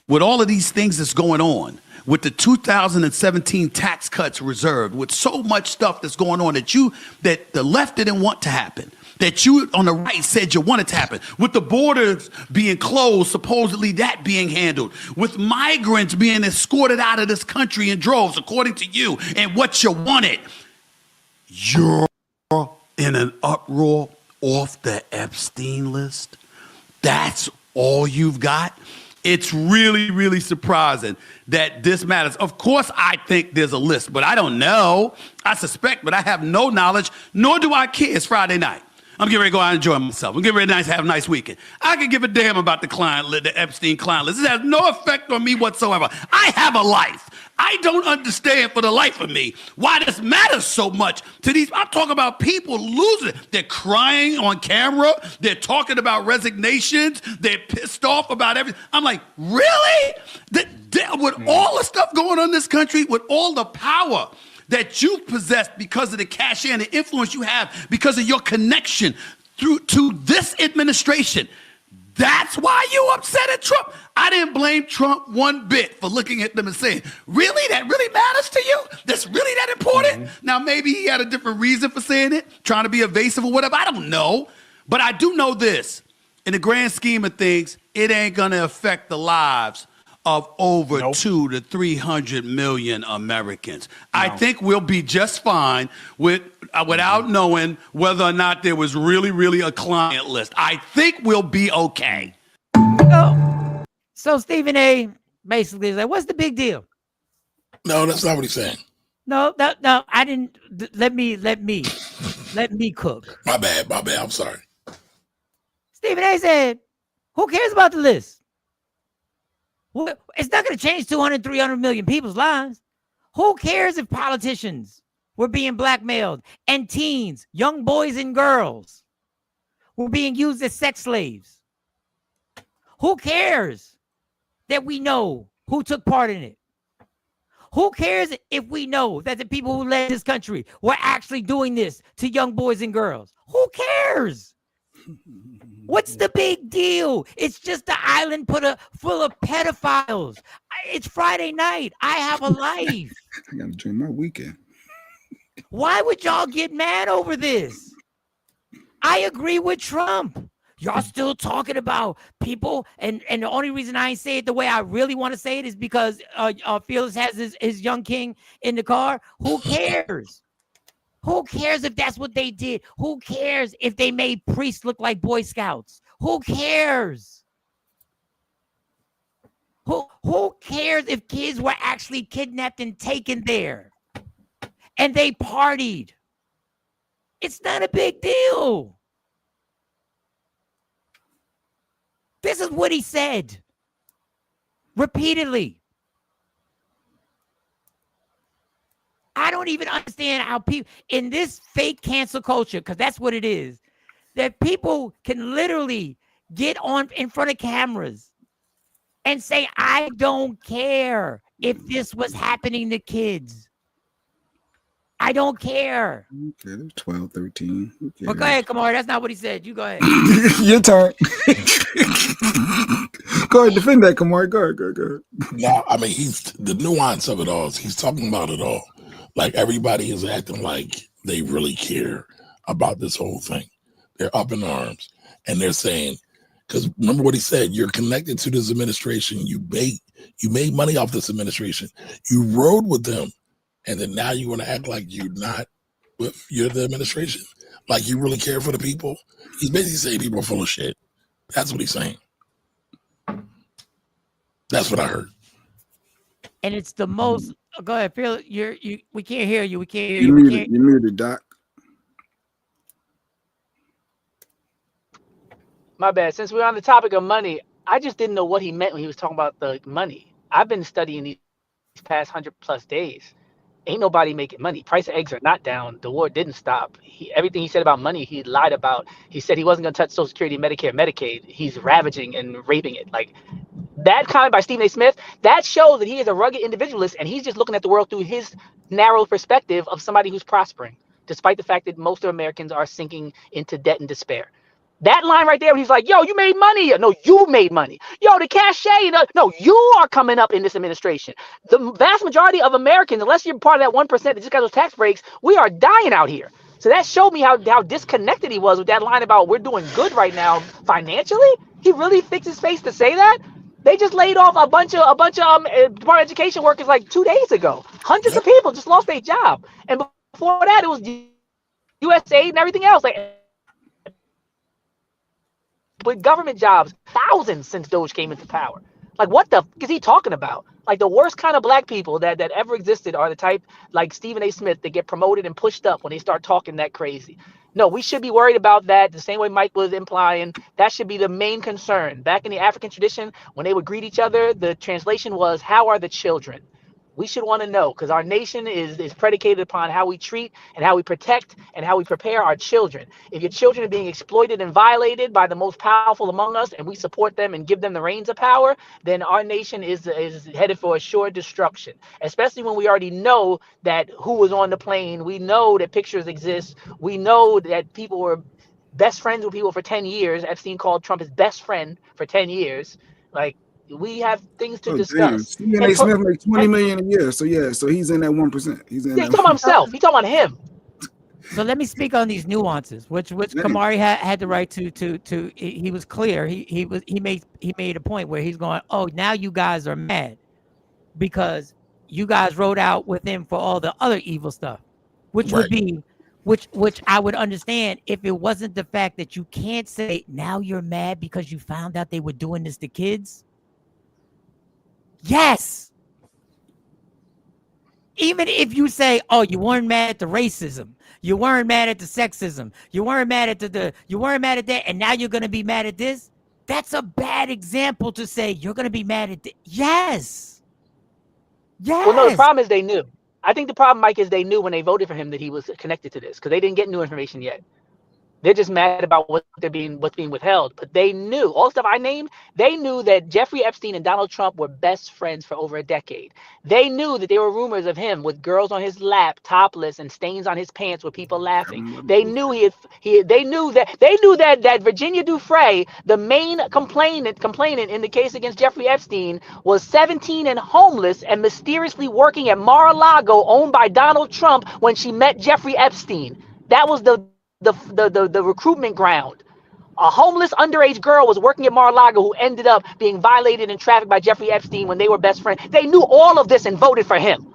O: With all of these things that's going on, with the 2017 tax cuts reserved, with so much stuff that's going on that the left didn't want to happen, that you on the right said you wanted to happen, with the borders being closed, supposedly that being handled, with migrants being escorted out of this country in droves, according to you, and what you wanted, you're in an uproar off the Epstein list. That's all you've got. It's really, really surprising that this matters. Of course, I think there's a list, but I don't know. I suspect, but I have no knowledge, nor do I care. It's Friday night. I'm getting ready to go out and enjoy myself. I'm getting ready to have a nice weekend. I can give a damn about the Epstein client list. It has no effect on me whatsoever. I have a life. I don't understand for the life of me why this matters so much to these. I'm talking about people losing it. They're crying on camera. They're talking about resignations. They're pissed off about everything. I'm like, really? With all the stuff going on in this country, with all the power that you possess because of the cash and the influence you have because of your connection to this administration, that's why you upset at Trump. I didn't blame Trump one bit for looking at them and saying, really? That really matters to you? That's really that important? Now, maybe he had a different reason for saying it, trying to be evasive or whatever. I don't know. But I do know this. In the grand scheme of things, it ain't going to affect the lives of over 200 to 300 million Americans. I think we'll be just fine without knowing whether or not there was really, really a client list. I think we'll be okay.
F: So Stephen A. basically is like, what's the big deal?
G: No, that's not what he's saying.
F: No, I didn't. Let me cook.
G: My bad. I'm sorry.
F: Stephen A. said, who cares about the list? Well, it's not going to change 200, 300 million people's lives. Who cares if politicians were being blackmailed and teens, young boys and girls were being used as sex slaves? Who cares that we know who took part in it? Who cares if we know that the people who led this country were actually doing this to young boys and girls? Who cares? What's the big deal? It's just the island full of pedophiles. It's Friday night. I have a life.
E: I gotta enjoy my weekend.
F: Why would y'all get mad over this? I agree with Trump. Y'all still talking about people, and the only reason I ain't say it the way I really want to say it is because Felix has his young king in the car. Who cares? Who cares if that's what they did? Who cares if they made priests look like Boy Scouts? Who cares? Who cares if kids were actually kidnapped and taken there and they partied? It's not a big deal. This is what he said repeatedly. I don't even understand how people in this fake cancel culture, because that's what it is, that people can literally get on in front of cameras and say, I don't care if this was happening to kids. I don't care.
E: Okay, they're 12, 13. Okay.
F: But go ahead, Kamari. That's not what he said. You go ahead.
E: Your turn. Go ahead, defend that, Kamari. Go ahead.
G: No, I mean, the nuance of it all is he's talking about it all. Like, everybody is acting like they really care about this whole thing. They're up in arms, and they're saying, because remember what he said, you're connected to this administration. You made money off this administration. You rode with them, and then now you want to act like you're not you're the administration, like you really care for the people. He's basically saying people are full of shit. That's what he's saying. That's what I heard.
F: And it's the most. Go ahead, Phil. We can't hear you. We can't hear
E: You
F: you.
E: You muted, Doc.
H: My bad. Since we're on the topic of money, I just didn't know what he meant when he was talking about the money. I've been studying these past 100+ days. Ain't nobody making money. Price of eggs are not down. The war didn't stop. Everything he said about money, he lied about. He said he wasn't going to touch Social Security, Medicare, Medicaid. He's ravaging and raping it. Like that comment by Stephen A. Smith, that shows that he is a rugged individualist and he's just looking at the world through his narrow perspective of somebody who's prospering, despite the fact that most of Americans are sinking into debt and despair. That line right there, when he's like, yo, you made money. No, you made money. Yo, the cachet. No, you are coming up in this administration. The vast majority of Americans, unless you're part of that 1% that just got those tax breaks, we are dying out here. So that showed me how disconnected he was with that line about we're doing good right now financially. He really fixed his face to say that. They just laid off a bunch of Department of Education workers like 2 days ago. Hundreds of people just lost their job. And before that, it was USAID and everything else. Like, with government jobs, thousands since Doge came into power. Like, what the is he talking about? Like, the worst kind of black people that ever existed are the type like Stephen A. Smith that get promoted and pushed up when they start talking that crazy. No, we should be worried about that the same way Mike was implying. That should be the main concern. Back in the African tradition, when they would greet each other, the translation was, how are the children? We should want to know, because our nation is predicated upon how we treat and how we protect and how we prepare our children. If your children are being exploited and violated by the most powerful among us, and we support them and give them the reins of power, then our nation is headed for a sure destruction. Especially when we already know that who was on the plane. We know that pictures exist. We know that people were best friends with people for 10 years. Epstein called Trump his best friend for 10 years. Like, we have things to
E: Oh damn!
H: discuss.
E: Stephen A. Smith makes 20 million a year, so yeah, so he's in that 1%. He's in
H: Yeah,
E: that.
H: he's talking about himself. He's talking about him.
F: So let me speak on these nuances, which Kamari had the right to. He was clear. He made a point where he's going, oh, now you guys are mad because you guys wrote out with him for all the other evil stuff, which would be, which I would understand if it wasn't the fact that you can't say now you're mad because you found out they were doing this to kids. Yes. Even if you say, oh, you weren't mad at the racism, you weren't mad at the sexism, you weren't mad at you weren't mad at that, and now you're going to be mad at this. That's a bad example to say you're going to be mad at this. Yes. Yes.
H: Well, no, the problem is they knew. I think the problem, Mike, is they knew when they voted for him that he was connected to this because they didn't get new information yet. They're just mad about what's being withheld. But they knew, all the stuff I named, they knew that Jeffrey Epstein and Donald Trump were best friends for over a decade. They knew that there were rumors of him with girls on his lap, topless, and stains on his pants with people laughing. They knew they knew that Virginia Dufresne, the main complainant in the case against Jeffrey Epstein, was 17 and homeless and mysteriously working at Mar-a-Lago, owned by Donald Trump, when she met Jeffrey Epstein. That was the recruitment ground. A homeless underage girl was working at Mar-a-Lago who ended up being violated and trafficked by Jeffrey Epstein when they were best friends. They knew all of this and voted for him.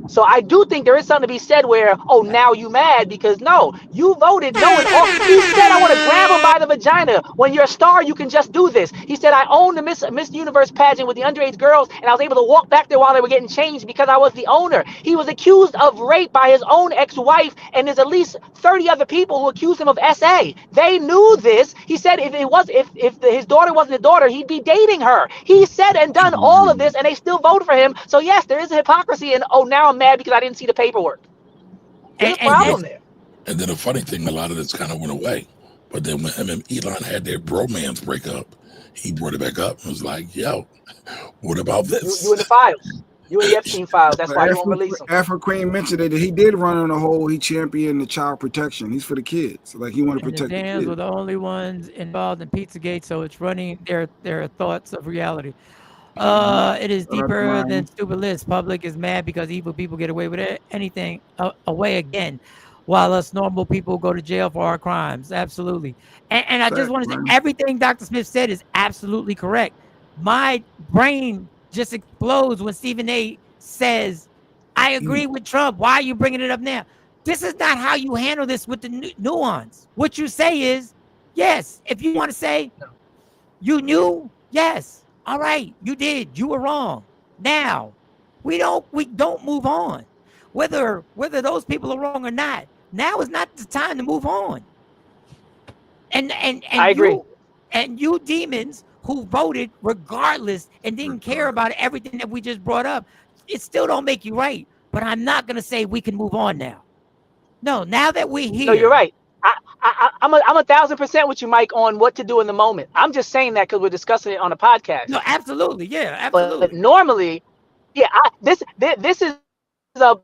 H: So I do think there is something to be said where, oh, now you mad because no, you voted knowing all. He said, I want to grab him by the vagina. When you're a star, you can just do this. He said, I owned the Miss Universe pageant with the underage girls, and I was able to walk back there while they were getting changed because I was the owner. He was accused of rape by his own ex-wife, and there's at least 30 other people who accused him of SA. They knew this. He said if his daughter wasn't his daughter, he'd be dating her. He said and done all of this, and they still voted for him. So yes, there is a hypocrisy, and oh, now I'm mad because I didn't see the paperwork. There's a problem there.
G: And then the funny thing, a lot of this kind of went away. But then when him and Elon had their bromance breakup, he brought it back up and was like, yo, what about this?
H: You in the files. You in the Epstein files. That's why you won't release them.
E: Afro Queen mentioned that he did run on a whole, he championed the child protection. He's for the kids. Like, he wanted to protect the
F: Daniels
E: kids.
F: were the only ones involved in Pizzagate, so it's running their thoughts of reality. It is deeper than stupid list. Public is mad because evil people get away with anything away again, while us normal people go to jail for our crimes. Absolutely. And I just want to say everything Dr. Smith said is absolutely correct. My brain just explodes when Stephen A. says, I agree with Trump. Why are you bringing it up now? This is not how you handle this with the nuance. What you say is, yes, if you want to say you knew, yes. All right, you did. You were wrong. Now, we don't move on. Whether those people are wrong or not, now is not the time to move on. And
H: I agree.
F: And you demons who voted regardless and didn't care about everything that we just brought up, it still don't make you right. But I'm not gonna say we can move on now. No, now that we're here.
H: No, you're right. I'm 1,000% with you, Mike, on what to do in the moment. I'm just saying that because we're discussing it on a podcast.
F: No, absolutely, yeah, absolutely.
H: But normally, yeah, this is a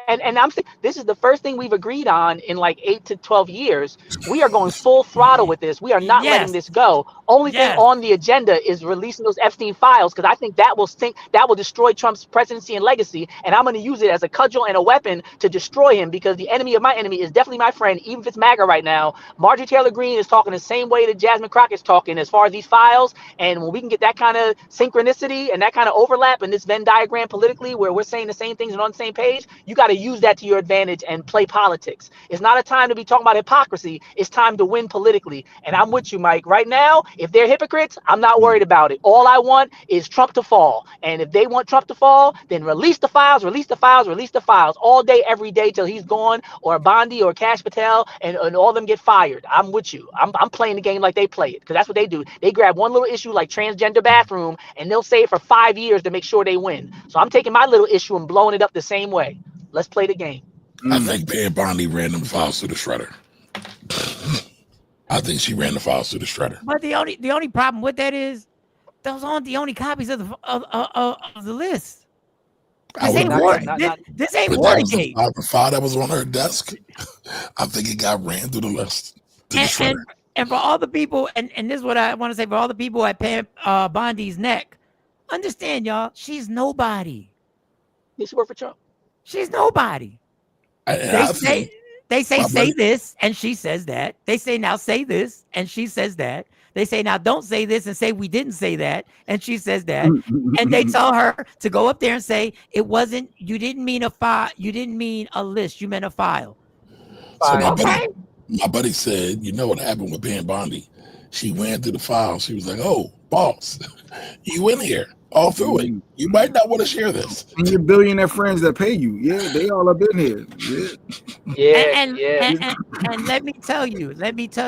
H: and I'm saying this is the first thing we've agreed on in like 8 to 12 years. We are going full throttle with this. We are not letting this go. Only thing on the agenda is releasing those Epstein files, because I think that will destroy Trump's presidency and legacy. And I'm going to use it as a cudgel and a weapon to destroy him, because the enemy of my enemy is definitely my friend, even if it's MAGA right now. Marjorie Taylor Greene is talking the same way that Jasmine Crockett's talking as far as these files. And when we can get that kind of synchronicity and that kind of overlap in this Venn diagram politically, where we're saying the same things and on the same page, you got to use that to your advantage and play politics. It's not a time to be talking about hypocrisy. It's time to win politically. And I'm with you, Mike. Right now, if they're hypocrites, I'm not worried about it. All I want is Trump to fall. And if they want Trump to fall, then release the files, release the files, release the files all day, every day till he's gone, or Bondi or Kash Patel, and all of them get fired. I'm with you. I'm playing the game like they play it, because that's what they do. They grab one little issue like transgender bathroom, and they'll say it for 5 years to make sure they win. So I'm taking my little issue and blowing it up the same way. Let's play the game.
G: I think Pam Bondi ran them files through the shredder. I think she ran the files through the shredder.
F: But the only problem with that is those aren't the only copies of the list. This ain't Watergate.
G: The file that was on her desk, I think it got ran through the list.
F: And for all the people, and this is what I want to say, for all the people at Pam Bondi's neck, understand, y'all, she's nobody.
H: Did she work for Trump?
F: She's nobody. They say this, and she says that. They say, now say this, and she says that. They say, now don't say this and say we didn't say that, and she says that. And they tell her to go up there and say, it wasn't, you didn't mean a file, you didn't mean a list, you meant a file.
G: So my buddy said, you know what happened with Pam Bondi? She ran through the file. She was like, oh, boss, you in here all through it. You might not want to share this.
E: And your billionaire friends that pay you, they all up in here.
F: And let me tell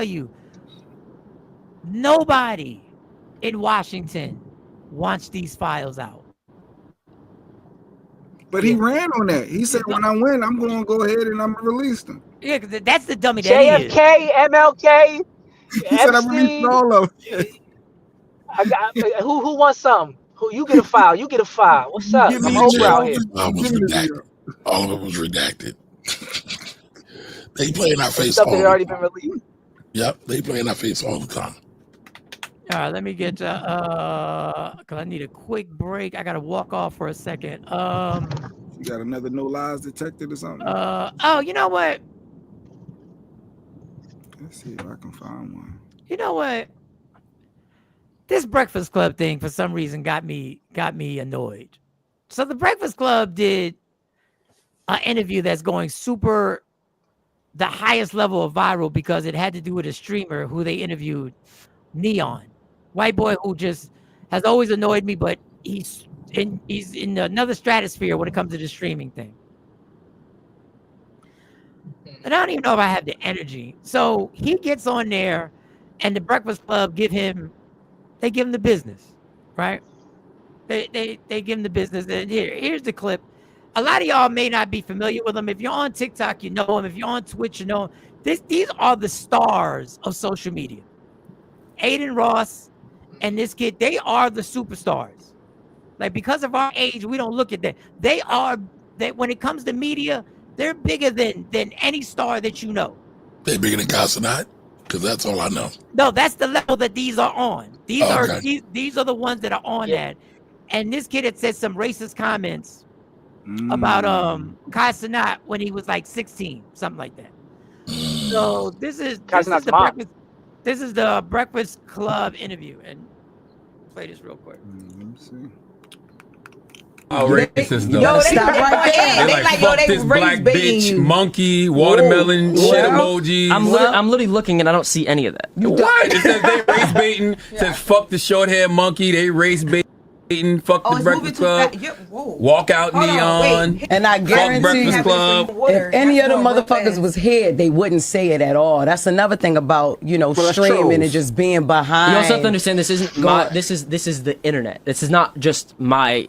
F: you, nobody in Washington wants these files out.
E: But he ran on that. He said, when I win, I'm going to go ahead and I'm going to release them.
F: Yeah, because that's the dummy that he is.
H: JFK, MLK,
E: he said, I'm releasing all of them.
H: Who wants some? Who you get a file? You get a file. What's up? I'm Oprah out here.
G: All of it was redacted. They play in our face
H: Stuff
G: all
H: that had
G: the
H: already
G: time.
H: been released.
G: Yep, they play in our face all the time.
F: All right, let me get because I need a quick break. I gotta walk off for a second.
E: You got another no lies detected or something?
F: Oh, you know what?
E: Let's see if I can find one.
F: You know what? This Breakfast Club thing for some reason got me annoyed. So the Breakfast Club did an interview that's going the highest level of viral, because it had to do with a streamer who they interviewed, Neon, white boy who just has always annoyed me, but he's in another stratosphere when it comes to the streaming thing. And I don't even know if I have the energy. So he gets on there, and the Breakfast Club give him the business, right? They give him the business. And here's the clip. A lot of y'all may not be familiar with him. If you're on TikTok, you know him. If you're on Twitch, you know him. These are the stars of social media. Aiden Ross and this kid, they are the superstars. Like, because of our age, we don't look at that. When it comes to media, they're bigger than any star that you know.
G: They're bigger than Casanat? Because that's all I know.
F: No, that's the level that these are on. These are the ones that are on that. And this kid had said some racist comments about Casanat when he was like 16, something like that. So this is the Breakfast Club interview, and play this real quick.
E: Let me see.
P: Oh, racist though.
Q: Yo, stop right there.
P: They're like, fuck this black bitch,
Q: you.
P: monkey, watermelon, shit emojis.
Q: I'm literally looking and I don't see any of that.
P: What? It says they race baiting. It says fuck the short hair monkey. They race bait. eating, fuck
R: Oh,
P: the
R: it's
P: Breakfast
R: moving too
P: Club,
R: fast. Yeah, whoa.
P: walk out
R: Hold on,
P: Neon,
R: wait.
S: And I
P: fuck
S: guarantee
P: Breakfast Club.
S: if any of the motherfuckers was here, they wouldn't say it at all. That's another thing about,
Q: that's
S: streaming
Q: trolls.
S: and just being behind.
Q: You also have to understand this isn't this is the internet. This is not just my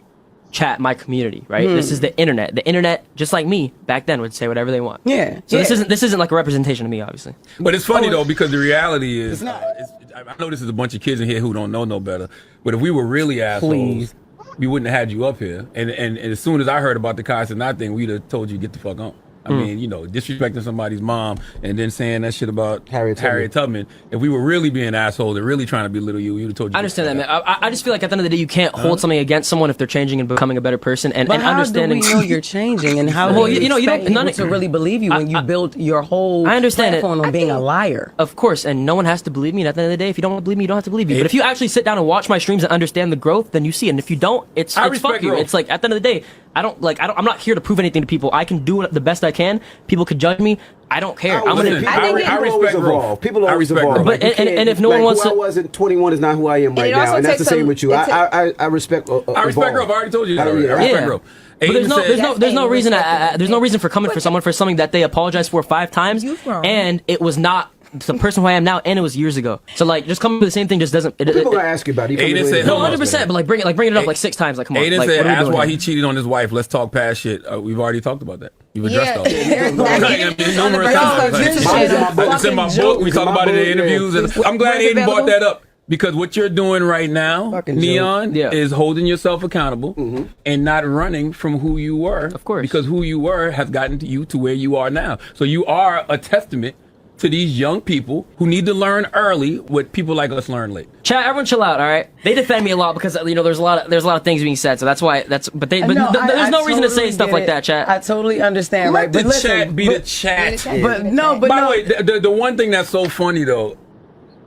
Q: chat, my community, right? This is the internet. The internet, just like me back then, would say whatever they want.
S: Yeah.
Q: So this isn't like a representation of me, obviously.
P: But it's funny though, because the reality is, I know this is a bunch of kids in here who don't know no better. But if we were really assholes, we wouldn't have had you up here. And as soon as I heard about the Kai Cenat thing, we'd have told you to get the fuck on. I mean, disrespecting somebody's mom and then saying that shit about Harriet Tubman. If we were really being assholes and really trying to belittle you, you'd have told you.
Q: I understand that, man. I just feel like at the end of the day, you can't hold something against someone if they're changing and becoming a better person. And
S: But how
Q: understanding.
S: do we know you're changing, and how do you expect people to really believe you when you built your whole platform on being a liar?
Q: Of course, and no one has to believe me. And at the end of the day, if you don't believe me, you don't have to believe me. But if you actually sit down and watch my streams and understand the growth, then you see it. And if you don't, it's fuck you.
P: growth.
Q: It's like at the end of the day, I'm not here to prove anything to people. I can do the best I can. People could judge me. I don't care.
P: I respect growth.
T: People always evolve.
Q: But and if no one wants
T: who I was at 21 is not who I am right now, and that's the same with you. I respect.
P: I respect growth. I already told you that. Already. I respect growth.
Q: But there's no reason for coming for someone for something that they apologized for 5 times, and it was not the person who I am now, and it was years ago. So like, just coming for the same thing just doesn't.
T: People gonna ask you about it.
P: Aiden said,
Q: no, 100%. But like, bring it up like 6 times. Like, come on.
P: Aiden
Q: like,
P: said,
Q: what are we
P: ask
Q: doing
P: why
Q: here?
P: he cheated on his wife. Let's talk past shit. We've already talked about that. You've addressed all that. Numerous times. It's in my book. We talk about it in interviews. And I'm glad Aiden brought that up. Because what you're doing right now, Neon, is holding yourself accountable and not running from who you were. Of course. Because who you were has gotten you to where you are now. So you are a testament to these young people who need to learn early what people like us learn late.
Q: Chat, everyone chill out, all right? They defend me a lot because there's a lot of things being said, so that's why there's no reason to say stuff like that, chat.
S: I totally understand,
P: Let
S: right?
P: the chat be the chat.
S: By the
P: way, the one thing that's so funny though.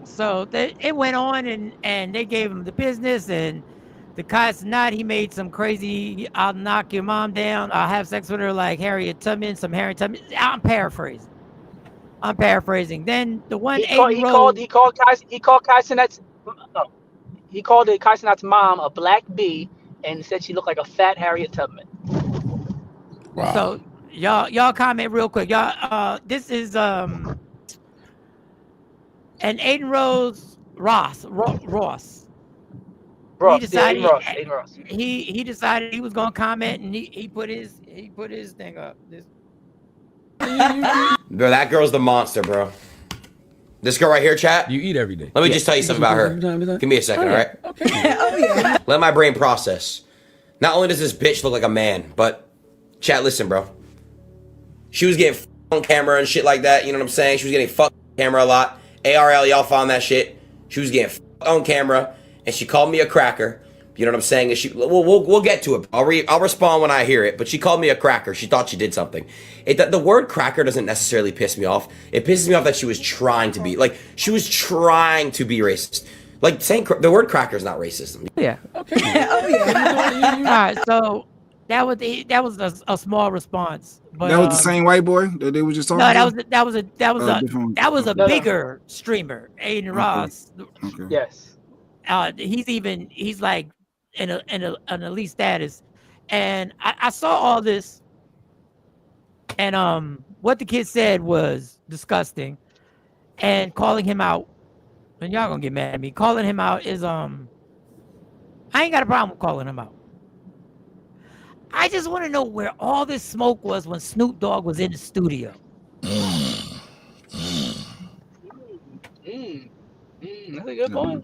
F: So it went on, and they gave him the business, and the Kai Cenat, he made some crazy, I'll knock your mom down, I'll have sex with her like Harriet Tubman, I'm paraphrasing. Then the one
H: he called Kai Cenat's mom a black bee and said she looked like a fat Harriet Tubman.
T: Wow.
F: So y'all comment real quick. Y'all this is and Aiden Ross. He decided
H: Aiden Ross.
F: He decided he was gonna comment, and he put his thing up.
U: Bro, that girl's the monster, bro. This girl right here, chat.
P: You eat every day.
U: Let me just tell you something about her. Give me a second, all right? Okay. Let my brain process. Not only does this bitch look like a man, but chat, listen, bro. She was getting on camera and shit like that. You know what I'm saying? She was getting fucked on camera a lot. ARL, y'all found that shit. She was getting on camera, and she called me a cracker. You know what I'm saying? We'll get to it. I'll respond when I hear it. But she called me a cracker. She thought she did something. The word cracker doesn't necessarily piss me off. It pisses me off that she was trying to be racist. Like saying the word cracker is not racism.
Q: Yeah.
F: Okay. All right. So that was a small response. But
E: that was the same white boy that they were just talking.
F: No, that was a bigger streamer, Aiden Ross.
E: Okay.
H: Yes.
F: He's like in an elite status, and I saw all this, and what the kid said was disgusting, and calling him out, and y'all gonna get mad at me. Calling him out is I ain't got a problem with calling him out. I just want to know where all this smoke was when Snoop Dogg was in the studio.
H: That's a good point.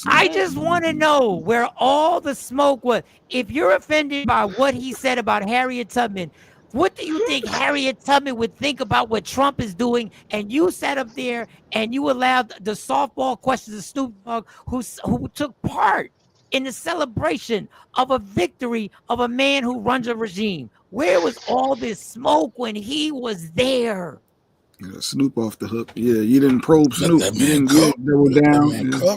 F: I just want to know where all the smoke was. If you're offended by what he said about Harriet Tubman, what do you think Harriet Tubman would think about what Trump is doing? And you sat up there and you allowed the softball questions of Snoop Dogg, who took part in the celebration of a victory of a man who runs a regime. Where was all this smoke when he was there?
E: Yeah, Snoop off the hook. Yeah, you didn't probe Snoop. You didn't double down. Yeah.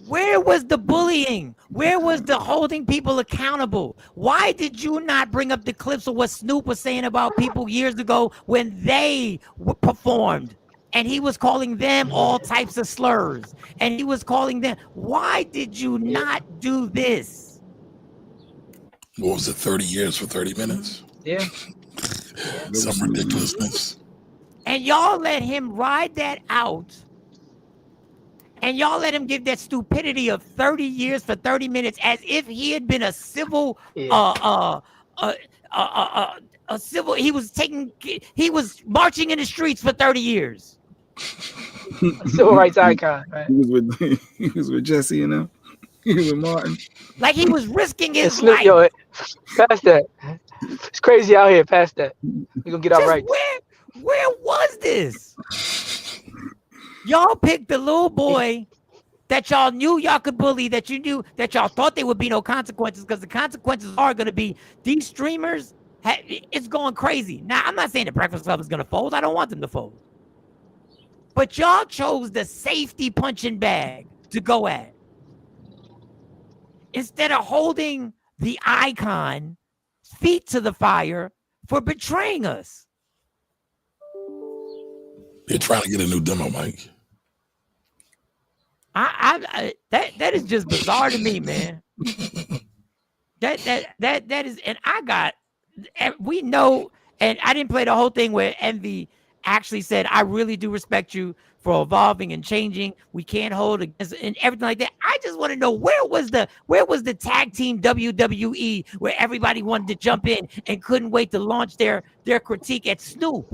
F: Where was the bullying? Where was the holding people accountable? Why did you not bring up the clips of what Snoop was saying about people years ago when they performed? And he was calling them all types of slurs. And he was calling them. Why did you not do this?
G: What was it? 30 years for 30 minutes?
H: Yeah.
G: Some ridiculousness.
F: And y'all let him ride that out. And y'all let him give that stupidity of 30 years for 30 minutes as if he had been a civil, a civil. He was marching in the streets for 30 years.
H: Civil rights icon. Right?
E: He was with Jesse and them. He was with Martin.
F: Like he was risking his
H: Snoop,
F: life.
H: yo, past that. It's crazy out here. Past that. We gonna get our rights.
F: Where was this? Y'all picked the little boy that y'all knew y'all could bully, that you knew that y'all thought there would be no consequences, because the consequences are going to be these streamers. It's going crazy. Now, I'm not saying the Breakfast Club is going to fold. I don't want them to fold. But y'all chose the safety punching bag to go at instead of holding the icon feet to the fire for betraying us.
G: They're trying to get a new demo, Mike.
F: That is just bizarre to me, man. That is, and we know, and I didn't play the whole thing where Envy actually said, "I really do respect you for evolving and changing. We can't hold against," and everything like that. I just want to know where was the tag team WWE where everybody wanted to jump in and couldn't wait to launch their critique at Snoop.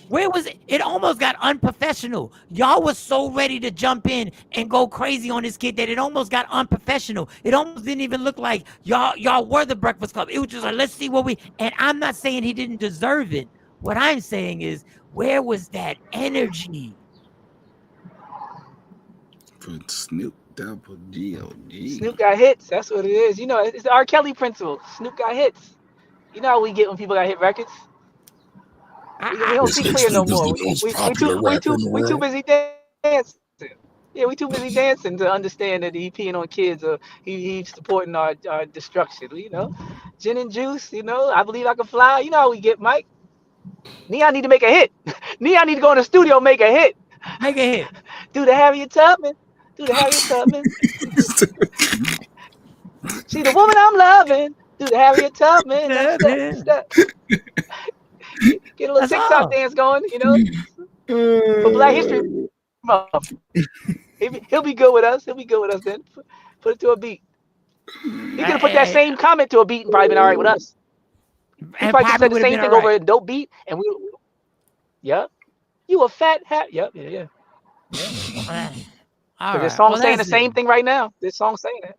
F: Where was it? It almost got unprofessional. Y'all was so ready to jump in and go crazy on this kid that it almost got unprofessional. It almost didn't even look like y'all were the Breakfast Club. It was just like, let's see what we, and I'm not saying he didn't deserve it. What I'm saying is, where was that energy?
E: For Snoop Double G-O-G.
H: Snoop got hits. That's what it is. You know, it's the R. Kelly principle. Snoop got hits. You know how we get when people got hit records? We don't see clear no more. We too busy dancing. Yeah, we too busy dancing to understand that he peeing on kids or he's supporting our destruction. You know, gin and juice. You know, I believe I can fly. You know how we get, Mike. Neon need to make a hit. Neon need to go in the studio, make a hit.
F: Make a hit.
H: Do the Harriet Tubman. Do the Harriet Tubman. See the woman I'm loving. Do the Harriet Tubman. Step. Get a little TikTok dance going, you know, for Black History Month. He'll be good with us. He'll be good with us then. Put it to a beat. He could have put that same comment to a beat and probably been all right with us. He probably said the same thing over a dope beat, and yeah, you a fat hat. Yep, yeah. This song's saying the same thing right now. This song's saying it.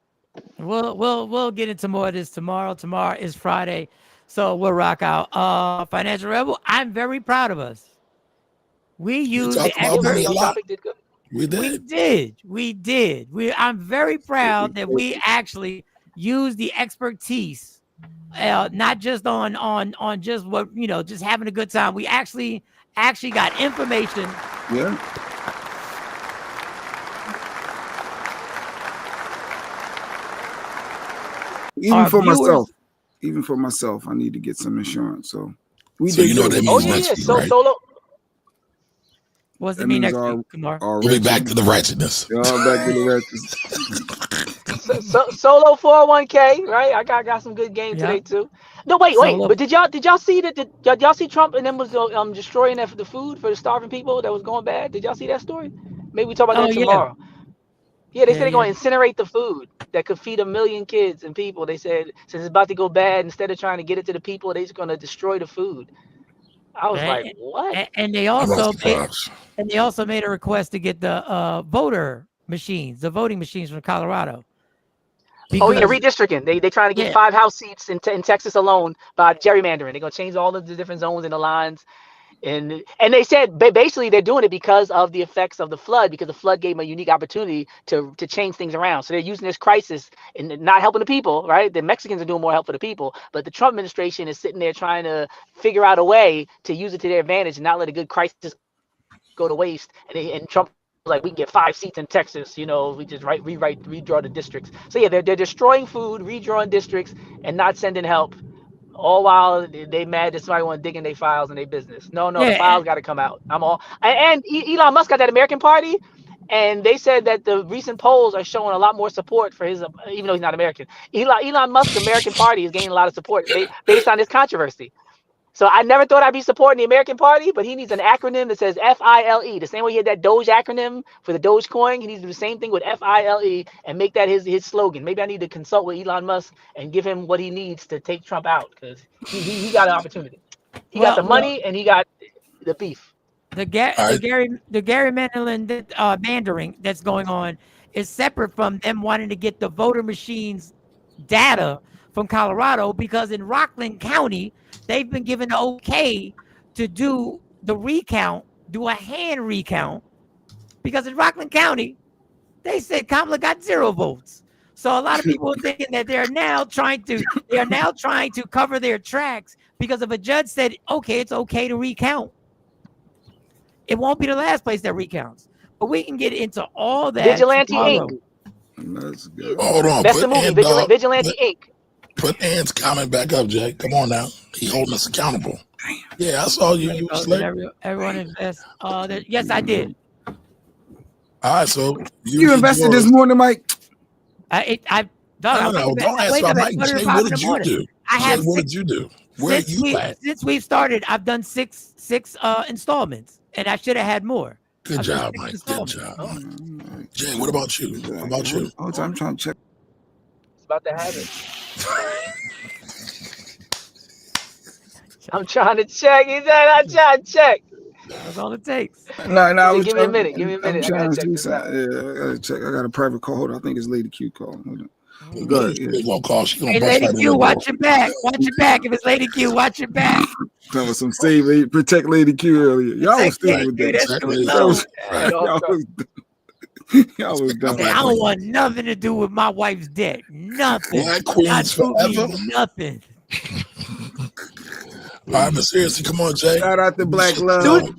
F: We'll get into more of this tomorrow. Tomorrow is Friday. So we'll rock out. Financial Rebel, I'm very proud of us. We used the expert. We did. I'm very proud that we actually used the expertise, not just on just what, you know, just having a good time. We actually got information.
E: Yeah. Even for myself, I need to get some insurance. So we did.
G: You know what that means next week, right?
H: Solo.
F: What's it mean next week, Kumar?
G: We'll be back to the ratchetness.
E: Back to the ratchetness.
H: Solo 401k, right? I got some good game today too. No, wait. But did y'all see that? Did y'all see Trump and them was destroying the food for the starving people that was going bad? Did y'all see that story? Maybe we talk about that tomorrow. Yeah, they said they're going to incinerate the food that could feed 1 million kids and people. They said since it's about to go bad, instead of trying to get it to the people, they're just going to destroy the food. I was like, what?
F: And they also made a request to get the voting machines from Colorado.
H: Redistricting. They trying to get 5 House seats in Texas alone by gerrymandering. They're going to change all of the different zones and the lines. And they said basically they're doing it because of the effects of the flood, because the flood gave them a unique opportunity to change things around. So they're using this crisis and not helping the people, right? The Mexicans are doing more help for the people, but the Trump administration is sitting there trying to figure out a way to use it to their advantage and not let a good crisis go to waste. And Trump was like, we can get 5 seats in Texas, you know, we just redraw the districts. So yeah, they're destroying food, redrawing districts, and not sending help. All while they mad that somebody want to dig in their files and their business. No, the files got to come out. And Elon Musk got that American Party, And they said that the recent polls are showing a lot more support for his, even though he's not American. Elon Musk's American Party is gaining a lot of support based on this controversy. So I never thought I'd be supporting the American Party, but he needs an acronym that says FILE. The same way he had that Doge acronym for the Dogecoin, he needs to do the same thing with FILE and make that his slogan. Maybe I need to consult with Elon Musk and give him what he needs to take Trump out, because he got an opportunity. He got the money and he got the beef.
F: The Gary Mandarin that's going on is separate from them wanting to get the voter machines data from Colorado, because in Rockland County, they've been given the okay to do the recount, do a hand recount, because in Rockland County, they said Kamala got 0 votes. So a lot of people are thinking that they are now trying to cover their tracks, because if a judge said, okay, it's okay to recount, it won't be the last place that recounts. But we can get into all that.
H: Vigilante
F: tomorrow.
H: Inc.
E: Let's go.
G: Hold on.
H: That's the movie, Vigilante Inc.
G: Put Ann's comment back up, Jay. Come on now. He holding us accountable. Yeah, I saw you. You was late.
F: Everyone invest. Yes, I did.
G: All right, so
E: you invested this morning, Mike.
G: Don't ask about Mike. Jay, what did you do? What did you do? Where you at?
F: Since we've started, I've done six installments, and I should have had more.
G: Good job, Mike. Good job. Jay, what about you? What about you?
E: I'm trying to check.
H: It's about to happen. I'm trying to check. He said, I'm trying to check.
F: That's all it takes.
E: No.
H: Give me a minute. Give me a minute.
E: I'm trying to do something. Yeah, I gotta check. I got a private call. Hold on. I think it's Lady Q calling. Hold on. Go ahead. Yeah.
F: Hey, Lady Q, watch your back. Watch your back. If it's Lady Q, watch your back.
E: That was some protect Lady Q earlier. Y'all was still with that. Y'all was done.
F: I don't want nothing to do with my wife's debt. Nothing.
G: Black Queens forever.
F: Nothing.
G: All right, but seriously, come on, Jay.
E: Shout out to Black Love.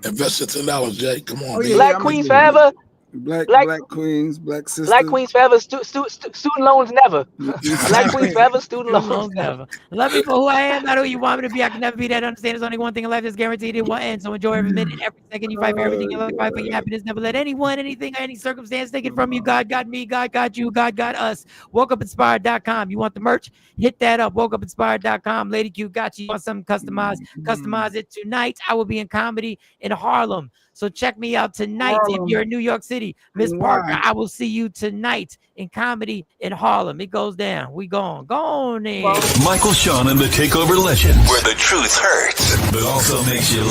G: Invest your $10, Jay. Come on,
H: Black Queens forever.
E: Black Queens, Black sisters.
H: Black Queens forever. Student loans never. Black Queens forever. Student loans never.
F: Love me for who I am, not who you want me to be. I can never be that. Understand there's only one thing in life that's guaranteed. It won't end. So enjoy every minute, every second. You fight for everything you love. Fight for your happiness. Never let anyone, anything, or any circumstance take it from you. God got me. God got you. God got us. WokeUpInspired.com. You want the merch? Hit that up. WokeUpInspired.com. Lady Q got you. You want something customized? Customize it tonight. I will be in comedy in Harlem. So check me out tonight if you're in New York City. Miss Parker, I will see you tonight in comedy in Harlem. It goes down. We gone. Go on in.
D: Michael Sean and the Takeover Legend, where the truth hurts, but also makes you laugh.